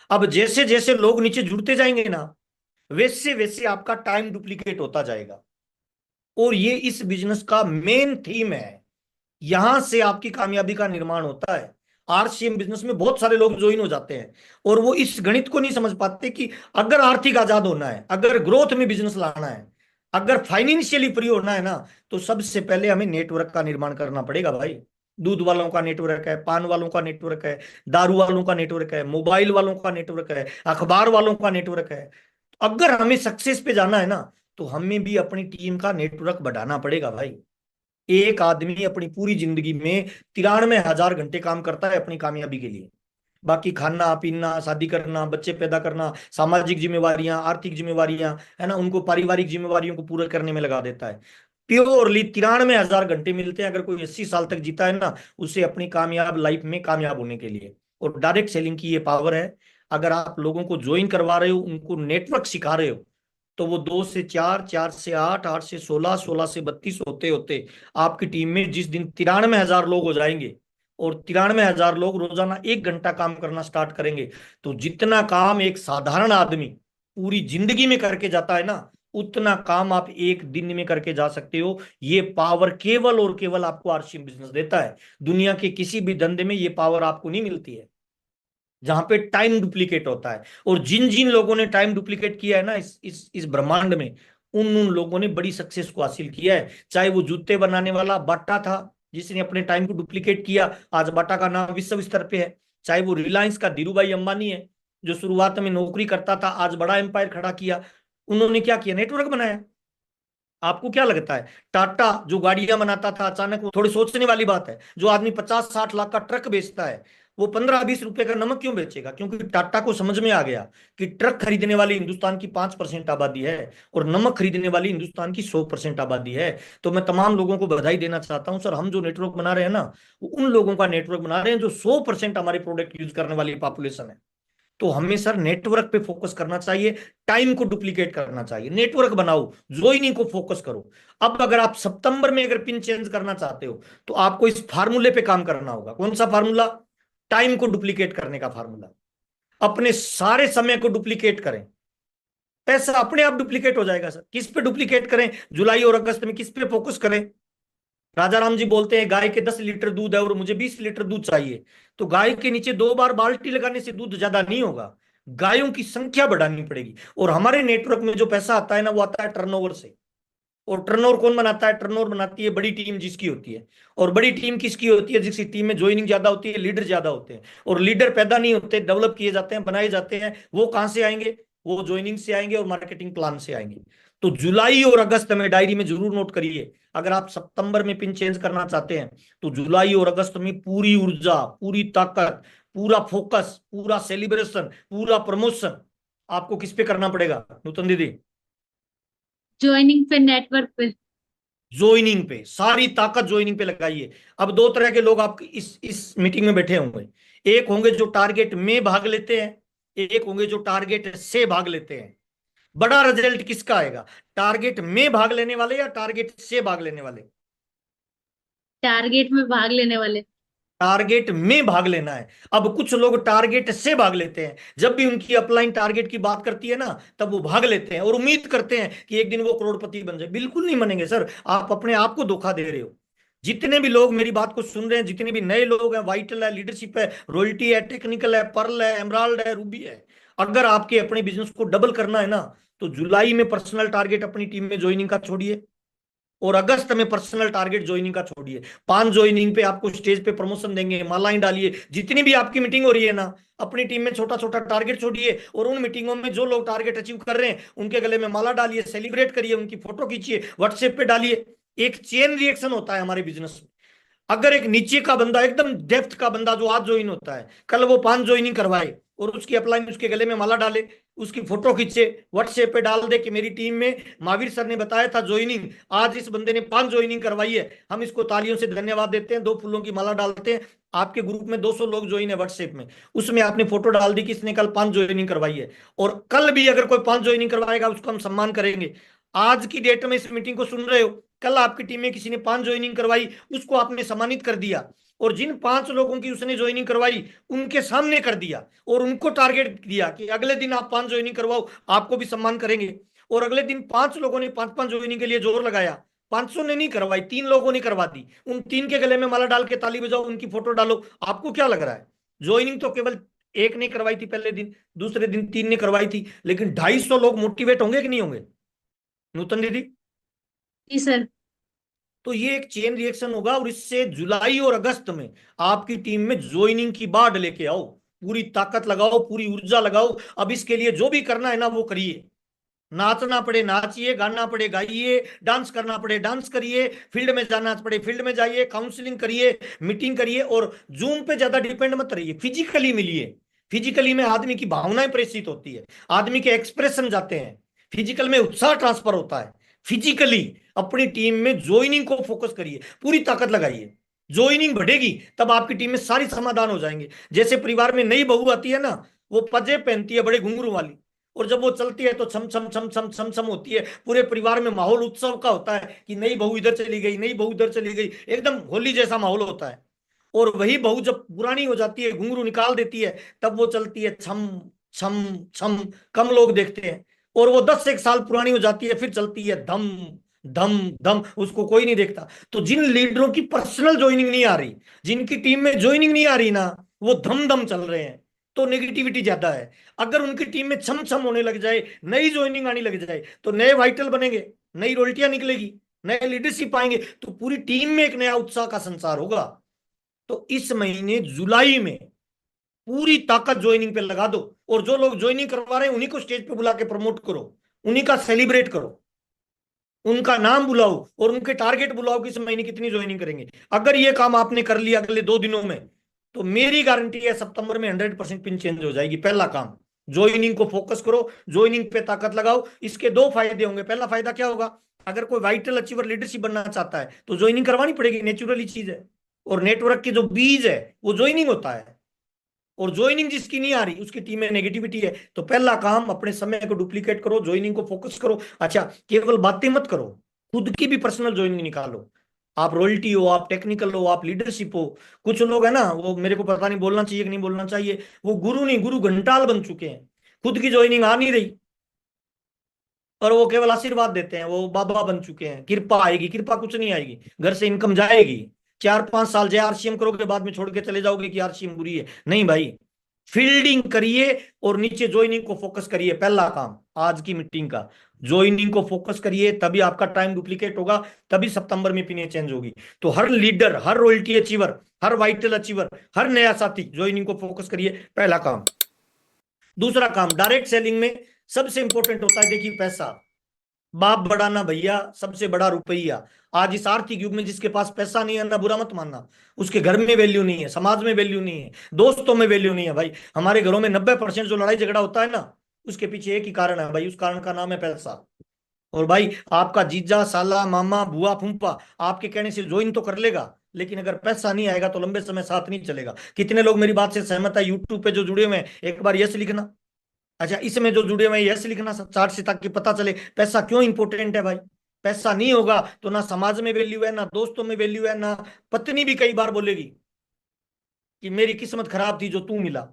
अब जैसे जैसे लोग नीचे जुड़ते जाएंगे ना, वैसे वैसे आपका टाइम डुप्लीकेट होता जाएगा। और ये इस बिजनेस का मेन थीम है, यहां से आपकी कामयाबी का निर्माण होता है। आरसीएम बिजनेस में बहुत सारे लोग ज्वाइन हो जाते हैं, और वो इस गणित को नहीं समझ पाते कि अगर आर्थिक आजाद होना है, अगर ग्रोथ में बिजनेस लाना है, अगर फाइनेंशियली फ्री होना है ना, तो सबसे पहले हमें नेटवर्क का निर्माण करना पड़ेगा भाई। दूध वालों का नेटवर्क है, पान वालों का नेटवर्क है, दारू वालों का नेटवर्क है, मोबाइल वालों का नेटवर्क है, अखबार वालों का नेटवर्क है। अगर हमें सक्सेस पे जाना है ना, तो हमें भी अपनी टीम का नेटवर्क बढ़ाना पड़ेगा भाई। एक आदमी अपनी पूरी जिंदगी में 93,000 घंटे काम करता है अपनी कामयाबी के लिए। बाकी खाना पीना, शादी करना, बच्चे पैदा करना, सामाजिक जिम्मेवारियां, आर्थिक जिम्मेवारियां, है ना, उनको पारिवारिक जिम्मेवारियों को पूरा करने में लगा देता है। प्योरली 93,000 घंटे मिलते हैं अगर कोई 80 साल तक जीता है ना, उसे अपनी कामयाब लाइफ में कामयाब होने के लिए। और डायरेक्ट सेलिंग की ये पावर है, अगर आप लोगों को ज्वाइन करवा रहे हो, उनको नेटवर्क सिखा रहे हो, तो वो 2 से 4, 4 से 8, 8 से 16, 16 से 32 होते होते आपकी टीम में जिस दिन 93,000 लोग हो जाएंगे, और 93,000 लोग रोजाना 1 घंटा काम करना स्टार्ट करेंगे, तो जितना काम एक साधारण आदमी पूरी जिंदगी में करके जाता है ना, उतना काम आप एक दिन में करके जा सकते हो। ये पावर केवल और केवल आपको आरसीएम बिजनेस देता है। दुनिया के किसी भी धंधे में ये पावर आपको नहीं मिलती है, जहां पे टाइम डुप्लीकेट होता है। और जिन जिन लोगों ने टाइम डुप्लीकेट किया है ना इस ब्रह्मांड में, उन उन लोगों ने बड़ी सक्सेस को हासिल किया है। चाहे वो जूते बनाने वाला बाटा था, जिसने अपने टाइम को डुप्लीकेट किया, आज बाटा का नाम विश्व स्तर पे है। चाहे वो रिलायंस का धीरू भाई अंबानी है, जो शुरुआत में नौकरी करता था, आज बड़ा एम्पायर खड़ा किया। उन्होंने क्या किया? नेटवर्क बनाया। आपको क्या लगता है, टाटा जो गाड़ियां बनाता था, अचानक वो, थोड़ी सोचने वाली बात है, जो आदमी 50-60 लाख का ट्रक बेचता है, वो 15-20 रुपए का नमक क्यों बेचेगा? क्योंकि टाटा को समझ में आ गया कि ट्रक खरीदने वाली हिंदुस्तान की 5% आबादी है, और नमक खरीदने वाली हिंदुस्तान की 100% आबादी है। तो मैं तमाम लोगों को बधाई देना चाहता हूं सर, हम जो नेटवर्क बना रहे हैं ना, वो उन लोगों का नेटवर्क बना रहे हैं जो 100% हमारे प्रोडक्ट यूज करने वाली पॉपुलेशन है। तो हमें सर नेटवर्क पे फोकस करना चाहिए, टाइम को डुप्लीकेट करना चाहिए, नेटवर्क बनाओ, ज्वाइनिंग को फोकस करो। अब अगर आप सितंबर में अगर पिन चेंज करना चाहते हो तो आपको इस फार्मूले पे काम करना होगा। कौन सा फार्मूला? टाइम को डुप्लीकेट करने का फार्मूला। अपने सारे समय को डुप्लीकेट करें, पैसा अपने आप डुप्लीकेट हो जाएगा सर। किस पे डुप्लीकेट करें? जुलाई और अगस्त में किस पे फोकस करें? राजा राम जी बोलते हैं गाय के 10 लीटर दूध है और मुझे 20 लीटर दूध चाहिए, तो गाय के नीचे 2 बार बाल्टी लगाने से दूध ज्यादा नहीं होगा, गायों की संख्या बढ़ानी पड़ेगी। और हमारे नेटवर्क में जो पैसा आता है ना, वो आता है टर्नओवर से। और टर्नओवर कौन बनाता है? टर्नओवर बनाती है बड़ी टीम जिसकी होती है। और बड़ी टीम किसकी होती है? जिसकी टीम में ज्वाइनिंग ज्यादा होती है, लीडर ज्यादा होते हैं। और लीडर पैदा नहीं होते, डेवलप किए जाते हैं, बनाए जाते हैं। वो कहां से आएंगे? वो ज्वाइनिंग से आएंगे और मार्केटिंग प्लान से आएंगे। तो जुलाई और अगस्त में डायरी में जरूर नोट करिए, अगर आप सितंबर में पिन चेंज करना चाहते हैं तो जुलाई और अगस्त में पूरी ऊर्जा, पूरी ताकत, पूरा फोकस, पूरा सेलिब्रेशन, पूरा प्रमोशन आपको किस पे करना पड़ेगा नूतन दीदी? ज्वाइनिंग पे, नेटवर्क पे। ज्वाइनिंग पे, सारी ताकत ज्वाइनिंग पे लगाइए। अब दो तरह के लोग आपकी इस मीटिंग में बैठे होंगे। एक होंगे जो टारगेट में भाग लेते हैं, एक होंगे जो टारगेट से भाग लेते हैं। बड़ा रिजल्ट किसका आएगा? टारगेट में भाग लेने वाले या टारगेट से भाग लेने वाले? टारगेट में भाग लेने वाले। टारगेट में भाग लेना है। अब कुछ लोग टारगेट से भाग लेते हैं, जब भी उनकी अपलाइन टारगेट की बात करती है ना, तब वो भाग लेते हैं और उम्मीद करते हैं कि एक दिन वो करोड़पति बन जाए। बिल्कुल नहीं बनेंगे सर, आप अपने आप को धोखा दे रहे हो। जितने भी लोग मेरी बात को सुन रहे हैं, जितने भी नए लोग हैं, वाइटल है, लीडरशिप है, रॉयल्टी है, टेक्निकल है, पर्ल है, एमराल्ड है, रूबी है, अगर आपके अपने बिजनेस को डबल करना है ना, तो जुलाई में पर्सनल टारगेट अपनी टीम में ज्वाइनिंग का छोड़िए और अगस्त में पर्सनल टारगेट ज्वाइनिंग का छोड़िए। 5 ज्वाइनिंग पे आपको स्टेज पे प्रमोशन देंगे, मालाएं डालिए। जितनी भी आपकी मीटिंग हो रही है ना, अपनी टीम में छोटा छोटा टारगेट छोड़िए और उन मीटिंगों में जो लोग टारगेट अचीव कर रहे हैं उनके गले में माला डालिए, सेलिब्रेट करिए, उनकी फोटो खींचिए, व्हाट्सएप पे डालिए। एक चेन रिएक्शन होता है हमारे बिजनेस में। अगर एक नीचे का बंदा, एकदम डेप्थ का बंदा जो आज ज्वाइन होता है, कल वो 5 ज्वाइनिंग करवाए और उसकी अपलाइन उसके गले में माला डाले, उसकी फोटो खींचे, व्हाट्सएप पे डाल दे कि मेरी टीम में महावीर सर ने बताया था ज्वाइनिंग, आज इस बंदे ने 5 ज्वाइनिंग करवाई है, हम इसको तालियों से धन्यवाद देते हैं, 2 फूलों की माला डालते हैं। आपके ग्रुप में 200 लोग ज्वाइन है व्हाट्सएप में, उसमें आपने फोटो डाल दी कि इसने कल 5 ज्वाइनिंग करवाई है, और कल भी अगर कोई 5 ज्वाइनिंग करवाएगा उसको हम सम्मान करेंगे। आज की डेट में इस मीटिंग को सुन रहे हो, कल आपकी टीम में किसी ने 5 ज्वाइनिंग करवाई, उसको आपने सम्मानित कर दिया, और जिन 5 लोगों की उसने ज्वाइनिंग करवाई उनके सामने कर दिया और उनको टारगेट दिया कि अगले दिन आप 5 ज्वाइनिंग करवाओ, आपको भी सम्मान करेंगे। और अगले दिन 5 लोगों ने 5-5 ज्वाइनिंग के लिए जोर लगाया, 500 ने नहीं करवाई, 3 लोगों ने करवा दी, उन 3 के गले में माला डाल के ताली बजाओ, उनकी फोटो डालो। आपको क्या लग रहा है? ज्वाइनिंग तो केवल एक ने करवाई थी पहले दिन, दूसरे दिन 3 ने करवाई थी, लेकिन 250 लोग मोटिवेट होंगे कि नहीं होंगे नूतन दीदी? जी सर। तो ये एक चेन रिएक्शन होगा और इससे जुलाई और अगस्त में आपकी टीम में ज्वाइनिंग की बाढ़ लेके आओ, पूरी ताकत लगाओ, पूरी ऊर्जा लगाओ। अब इसके लिए जो भी करना है ना वो करिए, नाचना पड़े नाचिए, गाना पड़े गाइए, डांस करना पड़े डांस करिए, फील्ड में जाना पड़े फील्ड में जाइए, काउंसलिंग करिए, मीटिंग करिए, और जूम पे ज्यादा डिपेंड मत रहिए, फिजिकली मिलिए। फिजिकली में आदमी की भावनाएं प्रेषित होती है, आदमी के एक्सप्रेशन जाते हैं, फिजिकल में उत्साह ट्रांसफर होता है। फिजिकली अपनी टीम में ज्वाइनिंग को फोकस करिए, पूरी ताकत लगाइए, ज्वाइनिंग बढ़ेगी तब आपकी टीम में सारी समाधान हो जाएंगे। जैसे परिवार में नई बहू आती है ना, वो पजे पहनती है बड़े घुंघरू वाली, और जब वो चलती है तो छम छम छम छम छम छम होती है, पूरे परिवार में माहौल उत्सव का होता है कि नई बहू इधर चली गई, नई बहू इधर चली गई, एकदम होली जैसा माहौल होता है। और वही बहू जब पुरानी हो जाती है, घुंघरू निकाल देती है, तब वो चलती है छम छम छम, कम लोग देखते हैं। और वो 10 एक साल पुरानी हो जाती है, फिर चलती है धम धम धम, उसको कोई नहीं देखता। तो जिन लीडरों की पर्सनल ज्वाइनिंग नहीं आ रही, जिनकी टीम में ज्वाइनिंग नहीं आ रही ना, वो धम धम चल रहे हैं, तो नेगेटिविटी ज्यादा है। अगर उनकी टीम में छम छम होने लग जाए, नई ज्वाइनिंग आने लग जाए, तो नए वाइटल बनेंगे, नई रोल्टियां निकलेगी, नए लीडरशिप आएंगे, तो पूरी टीम में एक नया उत्साह का संसार होगा। तो इस महीने जुलाई में पूरी ताकत ज्वाइनिंग पे लगा दो, और जो लोग ज्वाइनिंग करवा रहे हैं उन्हीं को स्टेज पे बुला के प्रमोट करो, उन्हीं का सेलिब्रेट करो, उनका नाम बुलाओ और उनके टारगेट बुलाओ कि इस महीने कितनी ज्वाइनिंग करेंगे। अगर ये काम आपने कर लिया अगले 2 दिनों में, तो मेरी गारंटी है सितंबर में 100% पिन चेंज हो जाएगी। पहला काम, ज्वाइनिंग को फोकस करो, ज्वाइनिंग पे ताकत लगाओ। इसके 2 फायदे होंगे। पहला फायदा क्या होगा? अगर कोई वाइटल अचीवर लीडरशिप बनना चाहता है तो ज्वाइनिंग करवानी पड़ेगी, नेचुरली चीज है। और नेटवर्क के जो बीज है वो ज्वाइनिंग होता है। और ज्वाइनिंग जिसकी नहीं आ रही उसकी टीम में नेगेटिविटी है। तो पहला काम, अपने समय को डुप्लीकेट करो, ज्वाइनिंग को फोकस करो। अच्छा, केवल बातें मत करो, खुद की भी पर्सनल ज्वाइनिंग निकालो। आप रॉयल्टी हो, आप टेक्निकल हो, आप लीडरशिप हो। कुछ लोग है ना, वो मेरे को पता नहीं बोलना चाहिए कि नहीं बोलना चाहिए, वो गुरु नहीं, गुरु घंटाल बन चुके हैं। खुद की ज्वाइनिंग आ नहीं रही और वो केवल आशीर्वाद देते हैं, वो बाबा बन चुके हैं। कृपा आएगी, कृपा कुछ नहीं आएगी, घर से इनकम जाएगी। 4-5 साल जय आरसीएम करोगे, बाद में छोड़ के चले जाओगे कि आरसीएम बुरी है, नहीं भाई। फील्डिंग करिए और नीचे ज्वाइनिंग को फोकस करिए। पहला काम आज की मीटिंग का, ज्वाइनिंग को फोकस करिए, तभी आपका टाइम डुप्लीकेट होगा, तभी सितंबर में पिने चेंज होगी। तो हर लीडर, हर रॉयल्टी अचीवर, हर वाइटल अचीवर, हर नया साथी ज्वाइनिंग को फोकस करिए, पहला काम। दूसरा काम, डायरेक्ट सेलिंग में सबसे इंपॉर्टेंट होता है, देखिए पैसा। बाप बड़ा ना भैया, सबसे बड़ा रुपया। आज इस आर्थिक युग में जिसके पास पैसा नहीं है ना, बुरा मत मानना, उसके घर में वैल्यू नहीं है, समाज में वैल्यू नहीं है, दोस्तों में वैल्यू नहीं है भाई। हमारे घरों में 90% जो लड़ाई झगड़ा होता है ना, उसके पीछे एक ही कारण है भाई, उस कारण का नाम है पैसा। और भाई आपका जीजा, साला, मामा, बुआ, फूफा आपके कहने से ज्वाइन तो कर लेगा, लेकिन अगर पैसा नहीं आएगा तो लंबे समय साथ नहीं चलेगा। कितने लोग मेरी बात से सहमत है? यूट्यूब पे जो जुड़े हुए हैं, एक बार यस लिखना। अच्छा, इसमें जो जुड़े हुए हैं यस लिखना चार्ट से, ताकि पता चले पैसा क्यों इंपॉर्टेंट है भाई। पैसा नहीं होगा तो ना समाज में वैल्यू है, ना दोस्तों में वैल्यू है, ना पत्नी भी कई बार बोलेगी कि मेरी किस्मत खराब थी जो तू मिला।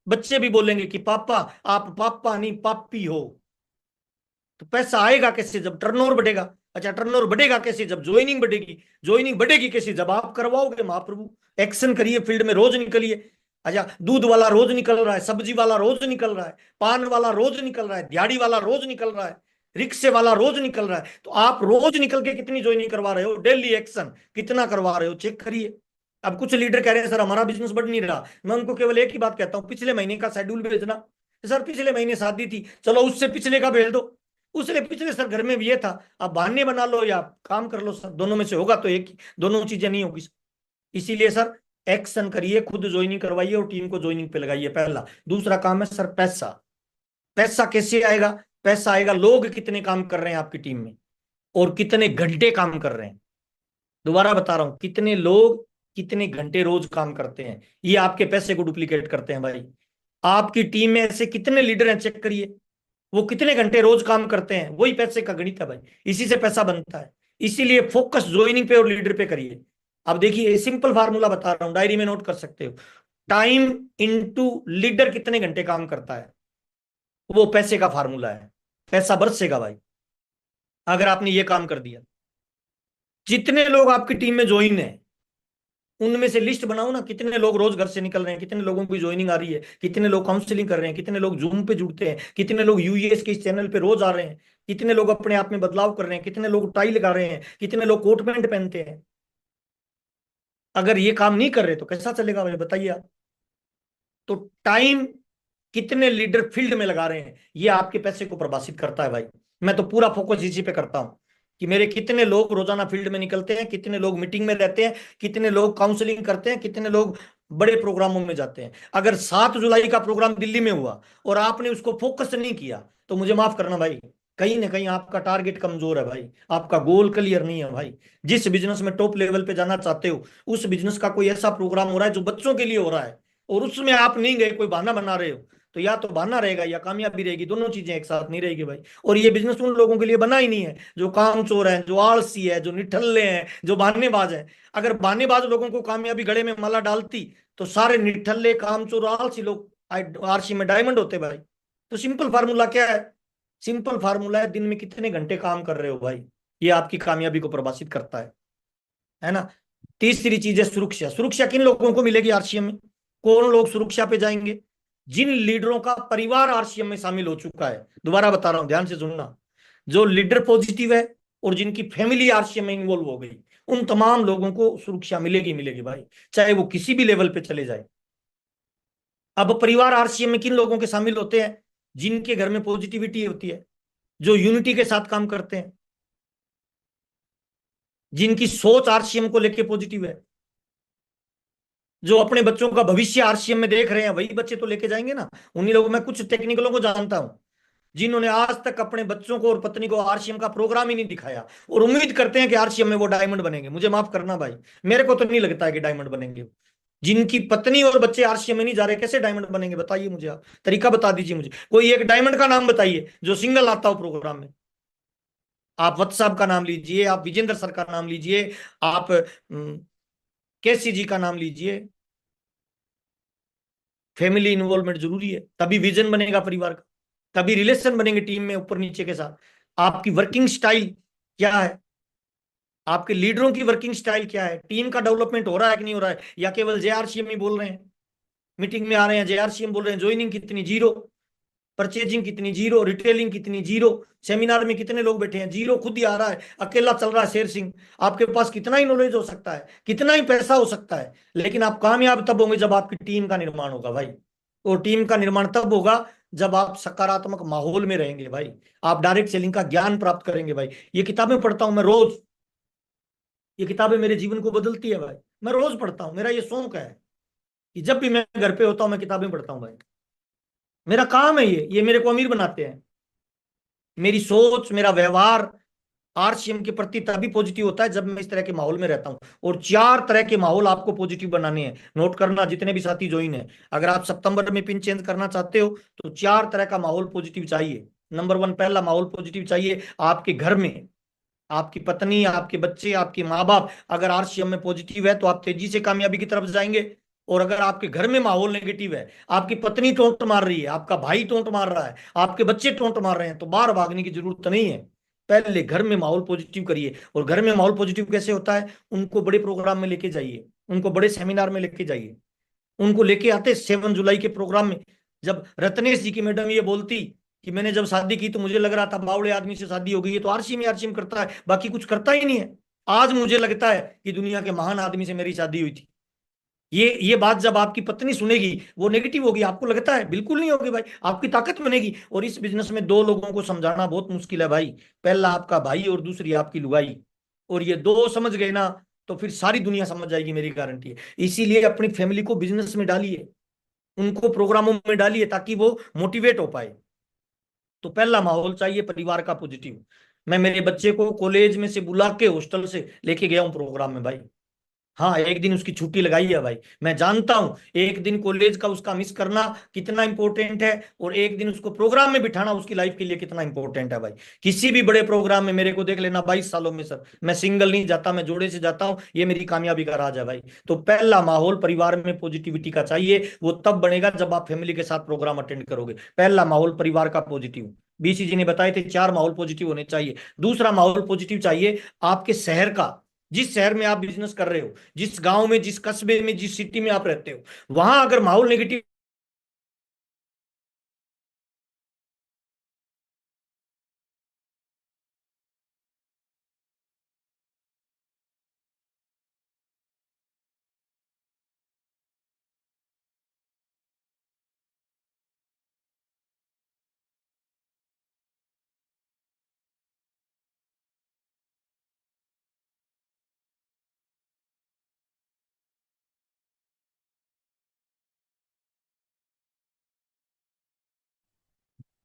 बच्चे भी बोलेंगे कि पापा आप पापा नहीं पापी हो। तो पैसा आएगा कैसे? जब टर्नओवर बढ़ेगा। अच्छा, टर्नओवर बढ़ेगा कैसे? जब ज्वाइनिंग बढ़ेगी। ज्वाइनिंग बढ़ेगी कैसे? जब आप करवाओगे महाप्रभु। एक्शन करिए, फील्ड में रोज निकलिए। अच्छा, दूध वाला रोज निकल रहा है, सब्जी वाला रोज निकल रहा है, पान वाला रोज निकल रहा है, दिहाड़ी वाला रोज निकल रहा है, रिक्शे वाला रोज निकल रहा है। तो आप रोज निकल के कितनी ज्वाइनिंग करवा रहे हो? डेली एक्शन कितना करवा रहे हो, चेक करिए। अब कुछ लीडर कह रहे हैं सर हमारा बिजनेस बढ़ नहीं रहा। मैं उनको केवल एक ही बात कहता हूँ, पिछले महीने का शेड्यूल भेजना। सर पिछले महीने शादी थी, चलो उससे पिछले का भेज दो। उसने पिछले सर घर में भी ये था। आप बहाने बना लो या काम कर लो सर, दोनों में से होगा तो एक ही, दोनों चीजें नहीं होगी। इसीलिए सर एक्शन करिए, खुद ज्वाइनिंग करवाइए और टीम को ज्वाइनिंग पे लगाइए, पहला। दूसरा काम है सर पैसा। पैसा कैसे आएगा? पैसा आएगा, लोग कितने काम कर रहे हैं आपकी टीम में और कितने घंटे काम कर रहे हैं। दोबारा बता रहा हूं, कितने लोग कितने घंटे रोज काम करते हैं, ये आपके पैसे को डुप्लीकेट करते हैं भाई। आपकी टीम में ऐसे कितने लीडर हैं, चेक करिए, वो कितने घंटे रोज काम करते हैं, वही पैसे का गणित है भाई। इसी से पैसा बनता है। इसीलिए फोकस ज्वाइनिंग पे और लीडर पे करिए। अब देखिए, सिंपल फार्मूला बता रहा हूं, डायरी में नोट कर सकते हो। टाइम इनटू लीडर कितने घंटे काम करता है, वो पैसे का फार्मूला है। पैसा बरसेगा भाई अगर आपने ये काम कर दिया। जितने लोग आपकी टीम में ज्वाइन है, उनमें से लिस्ट बनाओ ना, कितने लोग रोज घर से निकल रहे हैं, कितने लोगों की ज्वाइनिंग आ रही है, कितने लोग काउंसलिंग कर रहे हैं, कितने लोग जूम पे जुड़ते हैं, कितने लोग यूएस के इस चैनल पे रोज आ रहे हैं, कितने लोग अपने आप में बदलाव कर रहे हैं, कितने लोग टाई लगा रहे हैं, कितने लोग कोट पैंट पहनते हैं। अगर ये काम नहीं कर रहे तो कैसा चलेगा भाई, बताइए आप। तो टाइम कितने लीडर फील्ड में लगा रहे हैं, ये आपके पैसे को प्रभावित करता है भाई। मैं तो पूरा फोकस इसी पे करता हूं कि मेरे कितने लोग रोजाना फील्ड में निकलते हैं, कितने लोग मीटिंग में रहते हैं, कितने लोग काउंसलिंग करते हैं, कितने लोग बड़े प्रोग्रामों में जाते हैं। अगर 7 जुलाई का प्रोग्राम दिल्ली में हुआ और आपने उसको फोकस नहीं किया, तो मुझे माफ करना भाई, कहीं ना कहीं आपका टारगेट कमजोर है भाई, आपका गोल क्लियर नहीं है भाई। जिस बिजनेस में टॉप लेवल पे जाना चाहते हो, उस बिजनेस का कोई ऐसा प्रोग्राम हो रहा है जो बच्चों के लिए हो रहा है, और उसमें आप नहीं गए, कोई बहाना बना रहे हो, तो या तो बहाना रहेगा या कामयाबी रहेगी, दोनों चीजें एक साथ नहीं रहेगी भाई। और ये बिजनेस उन लोगों के लिए बना ही नहीं है जो कामचोर हैं, जो आलसी है, जो निठल्ले हैं, जो बहानेबाज हैं। अगर बहानेबाज लोगों को कामयाबी गले में माला डालती, तो सारे निठल्ले, कामचोर, आलसी लोग आरसी में डायमंड होते भाई। तो सिंपल फार्मूला क्या है? सिंपल फार्मूला है, दिन में कितने घंटे काम कर रहे हो भाई, ये आपकी कामयाबी को प्रभावित करता है ना। तीसरी चीज है सुरक्षा। सुरक्षा किन लोगों को मिलेगी आरसीएम में? कौन लोग सुरक्षा पे जाएंगे? जिन लीडरों का परिवार आरसीएम में शामिल हो चुका है। दोबारा बता रहा हूं, ध्यान से सुनना। जो लीडर पॉजिटिव है और जिनकी फैमिली आरसीएम में इन्वॉल्व हो गई, उन तमाम लोगों को सुरक्षा मिलेगी, मिलेगी भाई, चाहे वो किसी भी लेवल पे चले जाए। अब परिवार आरसीएम में किन लोगों के शामिल होते हैं? जिनके घर में पॉजिटिविटी होती है, जो यूनिटी के साथ काम करते हैं, जिनकी सोच आरसीएम को लेके पॉजिटिव है, जो अपने बच्चों का भविष्य आरसीएम में देख रहे हैं, वही बच्चे तो लेके जाएंगे ना। उन्हीं लोगों, मैं कुछ टेक्निकलों को जानता हूं जिन्होंने आज तक अपने बच्चों को और पत्नी को आरसीएम का प्रोग्राम ही नहीं दिखाया, और उम्मीद करते हैं कि आरसीएम में वो डायमंड बनेंगे। मुझे माफ करना भाई, मेरे को तो नहीं लगता है कि डायमंड बनेंगे। जिनकी पत्नी और बच्चे आरसीएम में नहीं जा रहे, कैसे डायमंड बनेंगे बताइए मुझे, आप तरीका बता दीजिए मुझे, कोई एक डायमंड का नाम बताइए जो सिंगल आता हो प्रोग्राम में। आप वत्स साहब का नाम लीजिए, आप विजेंद्र सर का नाम लीजिए, आप केसी जी का नाम लीजिए। फैमिली इन्वॉल्वमेंट जरूरी है, तभी विजन बनेगा परिवार का, तभी रिलेशन बनेंगे टीम में ऊपर नीचे के साथ। आपकी वर्किंग स्टाइल क्या है, आपके लीडरों की वर्किंग स्टाइल क्या है, टीम का डेवलपमेंट हो रहा है कि नहीं हो रहा है, या केवल जेआरसीएम ही बोल रहे हैं, मीटिंग में आ रहे हैं जेआरसीएम बोल रहे हैं, ज्वाइनिंग कितनी जीरो, परचेजिंग कितनी जीरो, रिटेलिंग कितनी जीरो, सेमिनार में कितने लोग बैठे हैं जीरो, खुद ही आ रहा है, अकेला चल रहा है शेर सिंह। आपके पास कितना ही नॉलेज हो सकता है, कितना ही पैसा हो सकता है, लेकिन आप कामयाब तब होंगे जब आपकी टीम का निर्माण होगा भाई। और टीम का निर्माण तब होगा जब आप सकारात्मक माहौल में रहेंगे भाई, आप डायरेक्ट सेलिंग का ज्ञान प्राप्त करेंगे भाई। ये किताबें पढ़ता हूं मैं रोज, ये किताबें मेरे जीवन को बदलती है भाई, मैं रोज पढ़ता हूँ, मेरा ये शौक है कि जब भी मैं घर पे होता हूँ मैं किताबें पढ़ता हूँ भाई, मेरा काम है ये मेरे को अमीर बनाते हैं। मेरी सोच, मेरा व्यवहार आरसीएम के प्रति तभी पॉजिटिव होता है जब मैं इस तरह के माहौल में रहता हूं। और 4 तरह के माहौल आपको पॉजिटिव बनाने हैं, नोट करना जितने भी साथी ज्वाइन है। अगर आप सितंबर में पिन चेंज करना चाहते हो तो 4 तरह का माहौल पॉजिटिव चाहिए। नंबर 1, पहला माहौल पॉजिटिव चाहिए आपके घर में, आपकी पत्नी, आपके बच्चे, आपके माँ बाप अगर आरसीएम में पॉजिटिव है तो आप तेजी से कामयाबी की तरफ जाएंगे। और अगर आपके घर में माहौल नेगेटिव है, आपकी पत्नी टोंट मार रही है, आपका भाई टोंट मार रहा है, आपके बच्चे टोंट मार रहे हैं, तो बाहर भागने की जरूरत नहीं है। पहले घर में माहौल पॉजिटिव करिए। और घर में माहौल पॉजिटिव कैसे होता है, उनको बड़े प्रोग्राम में लेके जाइए, उनको बड़े सेमिनार में लेके जाइए। उनको लेके आते 7 जुलाई के प्रोग्राम में, जब रत्नेश जी की मैडम ये बोलती कि मैंने जब शादी की तो मुझे लग रहा था बावड़े आदमी से शादी हो गई है, तो आरसीएम आरसीएम करता है, बाकी कुछ करता ही नहीं है। आज मुझे लगता है कि दुनिया के महान आदमी से मेरी शादी हुई थी। ये बात जब आपकी पत्नी सुनेगी वो नेगेटिव होगी, आपको लगता है? बिल्कुल नहीं होगी भाई, आपकी ताकत बनेगी। और इस बिजनेस में 2 लोगों को समझाना बहुत मुश्किल है भाई, पहला आपका भाई और दूसरी आपकी लुगाई। और ये 2 समझ गए ना तो फिर सारी दुनिया समझ जाएगी, मेरी गारंटी है। इसीलिए अपनी फैमिली को बिजनेस में डालिए, उनको प्रोग्रामों में डालिए ताकि वो मोटिवेट हो पाए। तो पहला माहौल चाहिए परिवार का पॉजिटिव। मैं मेरे बच्चे को कॉलेज में से बुला के हॉस्टल से लेके गया हूँ प्रोग्राम में भाई। हाँ, एक दिन उसकी छुट्टी लगाई है भाई, मैं जानता हूं एक दिन कॉलेज का उसका मिस करना कितना इंपॉर्टेंट है, और एक दिन उसको प्रोग्राम में बिठाना उसकी लाइफ के लिए कितना इंपॉर्टेंट है भाई। किसी भी बड़े प्रोग्राम में मेरे को देख लेना 22 सालों में सर, मैं सिंगल नहीं जाता, मैं जोड़े से जाता हूं, ये मेरी कामयाबी का राज है भाई। तो पहला माहौल परिवार में पॉजिटिविटी का चाहिए, वो तब बनेगा जब आप फैमिली के साथ प्रोग्राम अटेंड करोगे। पहला माहौल परिवार का पॉजिटिव, बीसी जी ने बताए थे 4 माहौल पॉजिटिव होने चाहिए। दूसरा माहौल पॉजिटिव चाहिए आपके शहर का, जिस शहर में आप बिजनेस कर रहे हो, जिस गांव में, जिस कस्बे में, जिस सिटी में आप रहते हो, वहां अगर माहौल नेगेटिव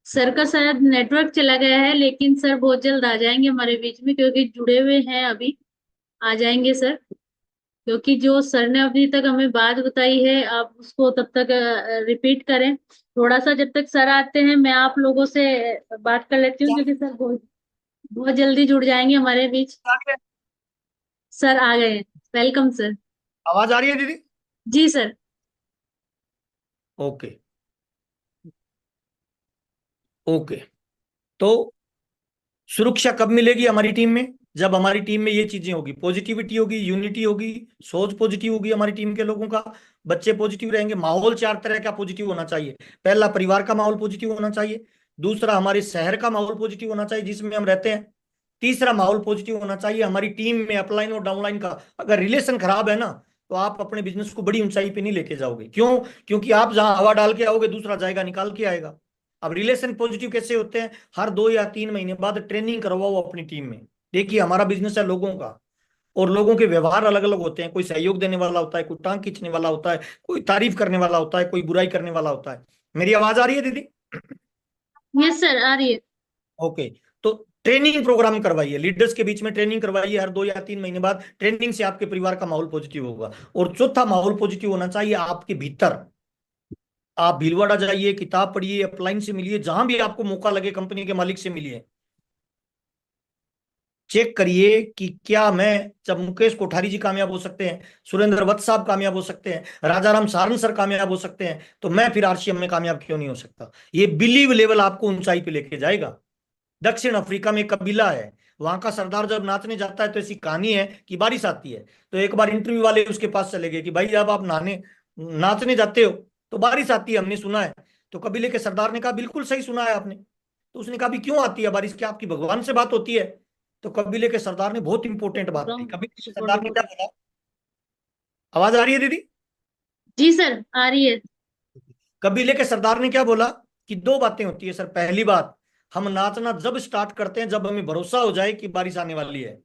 सर का शायद नेटवर्क चला गया है, लेकिन सर बहुत जल्द आ जाएंगे हमारे बीच में, क्योंकि जुड़े हुए हैं अभी। आ जाएंगे सर, क्योंकि जो सर ने अभी तक हमें बात बताई है आप उसको तब तक रिपीट करें थोड़ा सा। जब तक सर आते हैं मैं आप लोगों से बात कर लेती हूँ, क्योंकि सर बहुत बहुत जल्दी जुड़ जाएंगे हमारे बीच। सर आ गए हैं। Welcome sir. आवाज आ रही है दीदी? जी सर। Okay, okay. तो सुरक्षा कब मिलेगी हमारी टीम में, जब हमारी टीम में ये चीजें होगी, पॉजिटिविटी होगी, यूनिटी होगी, सोच पॉजिटिव होगी हमारी टीम के लोगों का, बच्चे पॉजिटिव रहेंगे। माहौल 4 तरह का पॉजिटिव होना चाहिए। पहला परिवार का माहौल पॉजिटिव होना चाहिए, दूसरा हमारे शहर का माहौल पॉजिटिव होना चाहिए जिसमें हम रहते हैं, तीसरा माहौल पॉजिटिव होना चाहिए हमारी टीम में अपलाइन और डाउनलाइन का। अगर रिलेशन खराब है ना तो आप अपने बिजनेस को बड़ी ऊंचाई पे नहीं लेके जाओगे। क्यों? क्योंकि आप जहां हवा डाल के आओगे दूसरा जाएगा निकाल के आएगा। अब रिलेशन पॉजिटिव कैसे होते हैं, हर 2 या 3 महीने बाद ट्रेनिंग करवाओ अपनी टीम में। देखिए हमारा बिजनेस है लोगों का, और लोगों के व्यवहार अलग अलग होते हैं, कोई सहयोग देने वाला होता है, कोई टांग खींचने वाला होता है, कोई तारीफ करने वाला होता है, कोई बुराई करने वाला होता है। मेरी आवाज आ रही है दीदी? यस सर, आ रही है। ओके। तो ट्रेनिंग प्रोग्राम करवाइए, लीडर्स के बीच में ट्रेनिंग करवाइए, हर 2 या 3 महीने बाद। ट्रेनिंग से आपके परिवार का माहौल पॉजिटिव होगा। और चौथा, माहौल पॉजिटिव होना चाहिए आपके भीतर। आप भीलवाड़ा जाइए, किताब पढ़िए, अपलाइन से मिलिए, जहां भी आपको मौका लगे कंपनी के मालिक से मिलिए। चेक करिए कि क्या मैं, जब मुकेश कोठारी जी कामयाब हो सकते हैं, सुरेंद्र वत्स साहब कामयाब हो सकते हैं, राजाराम सारंग सर कामयाब हो सकते हैं, तो मैं फिर आरसीएम में कामयाब क्यों नहीं हो सकता। ये बिलीव लेवल आपको ऊंचाई पे लेके जाएगा। दक्षिण अफ्रीका में एक कबीला है, वहां का सरदार जब नाचने जाता है तो ऐसी कहानी है कि बारिश आती है। तो एक बार इंटरव्यू वाले उसके पास चले गए कि भाई जब आप नहाने नाचने जाते हो तो बारिश आती है, हमने सुना है। तो कबीले के सरदार ने कहा बिल्कुल सही सुना है आपने। तो उसने कहा भी क्यों आती है बारिश, क्या आपकी भगवान से बात होती है। तो कबीले के सरदार ने बहुत इंपॉर्टेंट बात कही। कबीले के सरदार ने क्या बोला, आवाज आ रही है दीदी। जी सर, आ रही है। कबीले के सरदार ने क्या बोला कि दो बातें होती है सर। पहली बात, हम नाचना जब स्टार्ट करते हैं जब हमें भरोसा हो जाए कि बारिश आने वाली है।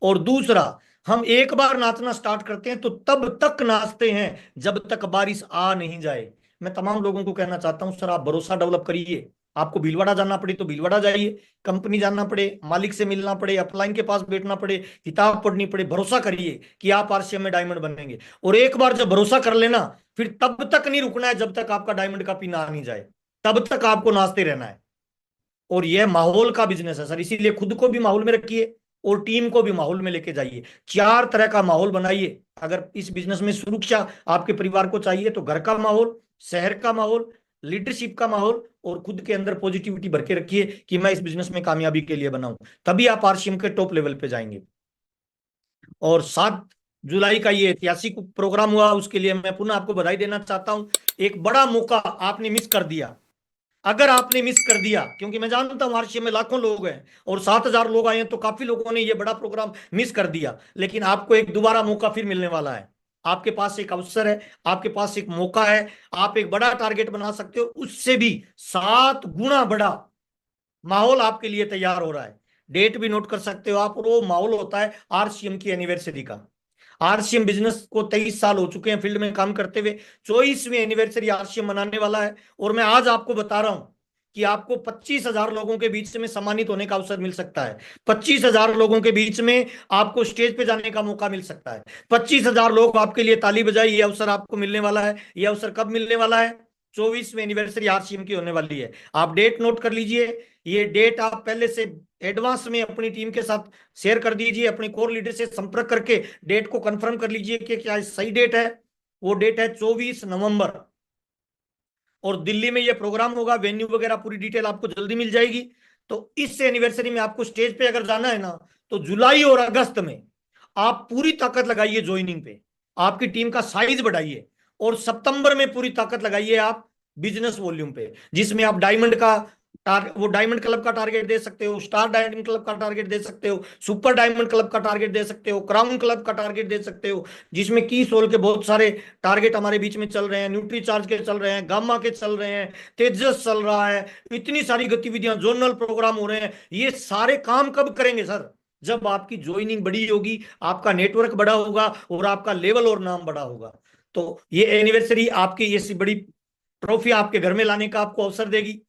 और दूसरा, हम एक बार नाचना स्टार्ट करते हैं तो तब तक नाचते हैं जब तक बारिश आ नहीं जाए। मैं तमाम लोगों को कहना चाहता हूं सर, आप भरोसा डेवलप करिए। आपको भीलवाड़ा जाना पड़े तो भीलवाड़ा जाइए, कंपनी जाना पड़े, मालिक से मिलना पड़े, अपलाइन के पास बैठना पड़े, किताब पढ़नी पड़े, भरोसा करिए कि आप आरसीएम में डायमंड बनेंगे। और एक बार जब भरोसा कर लेना, फिर तब तक नहीं रुकना है जब तक आपका डायमंड का पिन आ नहीं जाए। तब तक आपको नाचते रहना है। और यह माहौल का बिजनेस है सर, इसीलिए खुद को भी माहौल में रखिए और टीम को भी माहौल में लेके जाइए। 4 तरह का माहौल बनाइए। अगर इस बिजनेस में सुरक्षा आपके परिवार को चाहिए तो घर का माहौल, शहर का माहौल, लीडरशिप का माहौल, और खुद के अंदर पॉजिटिविटी भर के रखिए कि मैं इस बिजनेस में कामयाबी के लिए बनाऊं। तभी आप आरसीएम के टॉप लेवल पे जाएंगे। और 7 जुलाई का ये ऐतिहासिक प्रोग्राम हुआ, उसके लिए मैं पुनः आपको बधाई देना चाहता हूं। एक बड़ा मौका आपने मिस कर दिया। अगर आपने मिस कर दिया, क्योंकि मैं जानता हूं आरसीएम में लाखों लोग हैं और 7,000 लोग आए हैं, तो काफी लोगों ने ये बड़ा प्रोग्राम मिस कर दिया। लेकिन आपको एक दोबारा मौका फिर मिलने वाला है। आपके पास एक अवसर है, आपके पास एक मौका है। आप एक बड़ा टारगेट बना सकते हो, उससे भी 7 गुना बड़ा माहौल आपके लिए तैयार हो रहा है। डेट भी नोट कर सकते हो आप, और वो माहौल होता है आरसीएम की एनिवर्सरी का। आरसीएम बिजनेस को 23 साल हो चुके हैं फील्ड में काम करते हुए, 24वीं एनिवर्सरी आरसीएम मनाने वाला है। और मैं आज आपको बता रहा हूं कि आपको 25,000 लोगों के बीच में सम्मानित होने का अवसर मिल सकता है। 25,000 लोगों के बीच में आपको स्टेज पे जाने का मौका मिल सकता है। 25,000 लोग आपके लिए ताली बजाए, ये अवसर आपको मिलने वाला है। ये अवसर कब मिलने वाला है, 24वीं एनिवर्सरी आरसीएम की होने वाली है। आप डेट नोट कर लीजिए। ये डेट आप पहले से एडवांस में अपनी टीम के साथ शेयर कर दीजिए, अपने कोर लीडर से संपर्क करके डेट को कंफर्म कर लीजिए कि क्या सही डेट है। वो डेट है 24 नवंबर, और दिल्ली में ये प्रोग्राम होगा। वेन्यू वगैरह पूरी डिटेल आपको जल्दी मिल जाएगी। तो इस एनिवर्सरी में आपको स्टेज पे अगर जाना है ना, तो जुलाई और अगस्त में आप पूरी ताकत लगाइए ज्वाइनिंग पे, आपकी टीम का साइज बढ़ाइए। और सितंबर में पूरी ताकत लगाइए आप बिजनेस वॉल्यूम पे, जिसमें आप डायमंड का वो डायमंड क्लब का टारगेट दे सकते हो, स्टार डायमंड क्लब का टारगेट दे सकते हो, सुपर डायमंड क्लब का टारगेट दे सकते हो, क्राउन क्लब का टारगेट दे सकते हो, जिसमें की सोल के बहुत सारे टारगेट हमारे बीच में चल रहे हैं, न्यूट्री चार्ज के चल रहे हैं, गामा के चल रहे हैं, तेजस चल रहा है। इतनी सारी गतिविधियां, जोनल प्रोग्राम हो रहे हैं। ये सारे काम कब करेंगे सर, जब आपकी ज्वाइनिंग बड़ी होगी, आपका नेटवर्क बड़ा होगा और आपका लेवल और नाम बड़ा होगा। तो ये एनिवर्सरी आपकी ये बड़ी ट्रॉफी आपके घर में लाने का आपको अवसर देगी।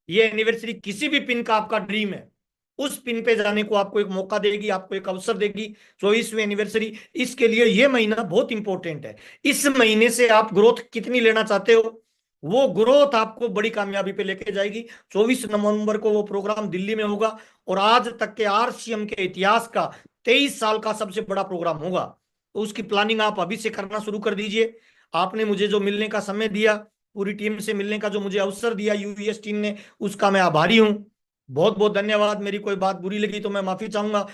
ये एनिवर्सरी किसी भी पिन का आपका ड्रीम है, उस पिन पे जाने को आपको एक मौका देगी, आपको एक अवसर देगी। 24वीं एनिवर्सरी, इसके लिए ये महीना बहुत इंपॉर्टेंट है। इस महीने से आप ग्रोथ कितनी लेना चाहते हो, वो ग्रोथ आपको बड़ी कामयाबी पे लेके जाएगी। 24 नवंबर को वो प्रोग्राम दिल्ली में होगा, और आज तक के आरसीएम के इतिहास का 23 साल का सबसे बड़ा प्रोग्राम होगा। तो उसकी प्लानिंग आप अभी से करना शुरू कर दीजिए। आपने मुझे जो मिलने का समय दिया, पूरी टीम से मिलने का जो मुझे अवसर दिया यूवीएस टीम ने, उसका मैं आभारी हूं। बहुत बहुत धन्यवाद। मेरी कोई बात बुरी लगी तो मैं माफी चाहूंगा।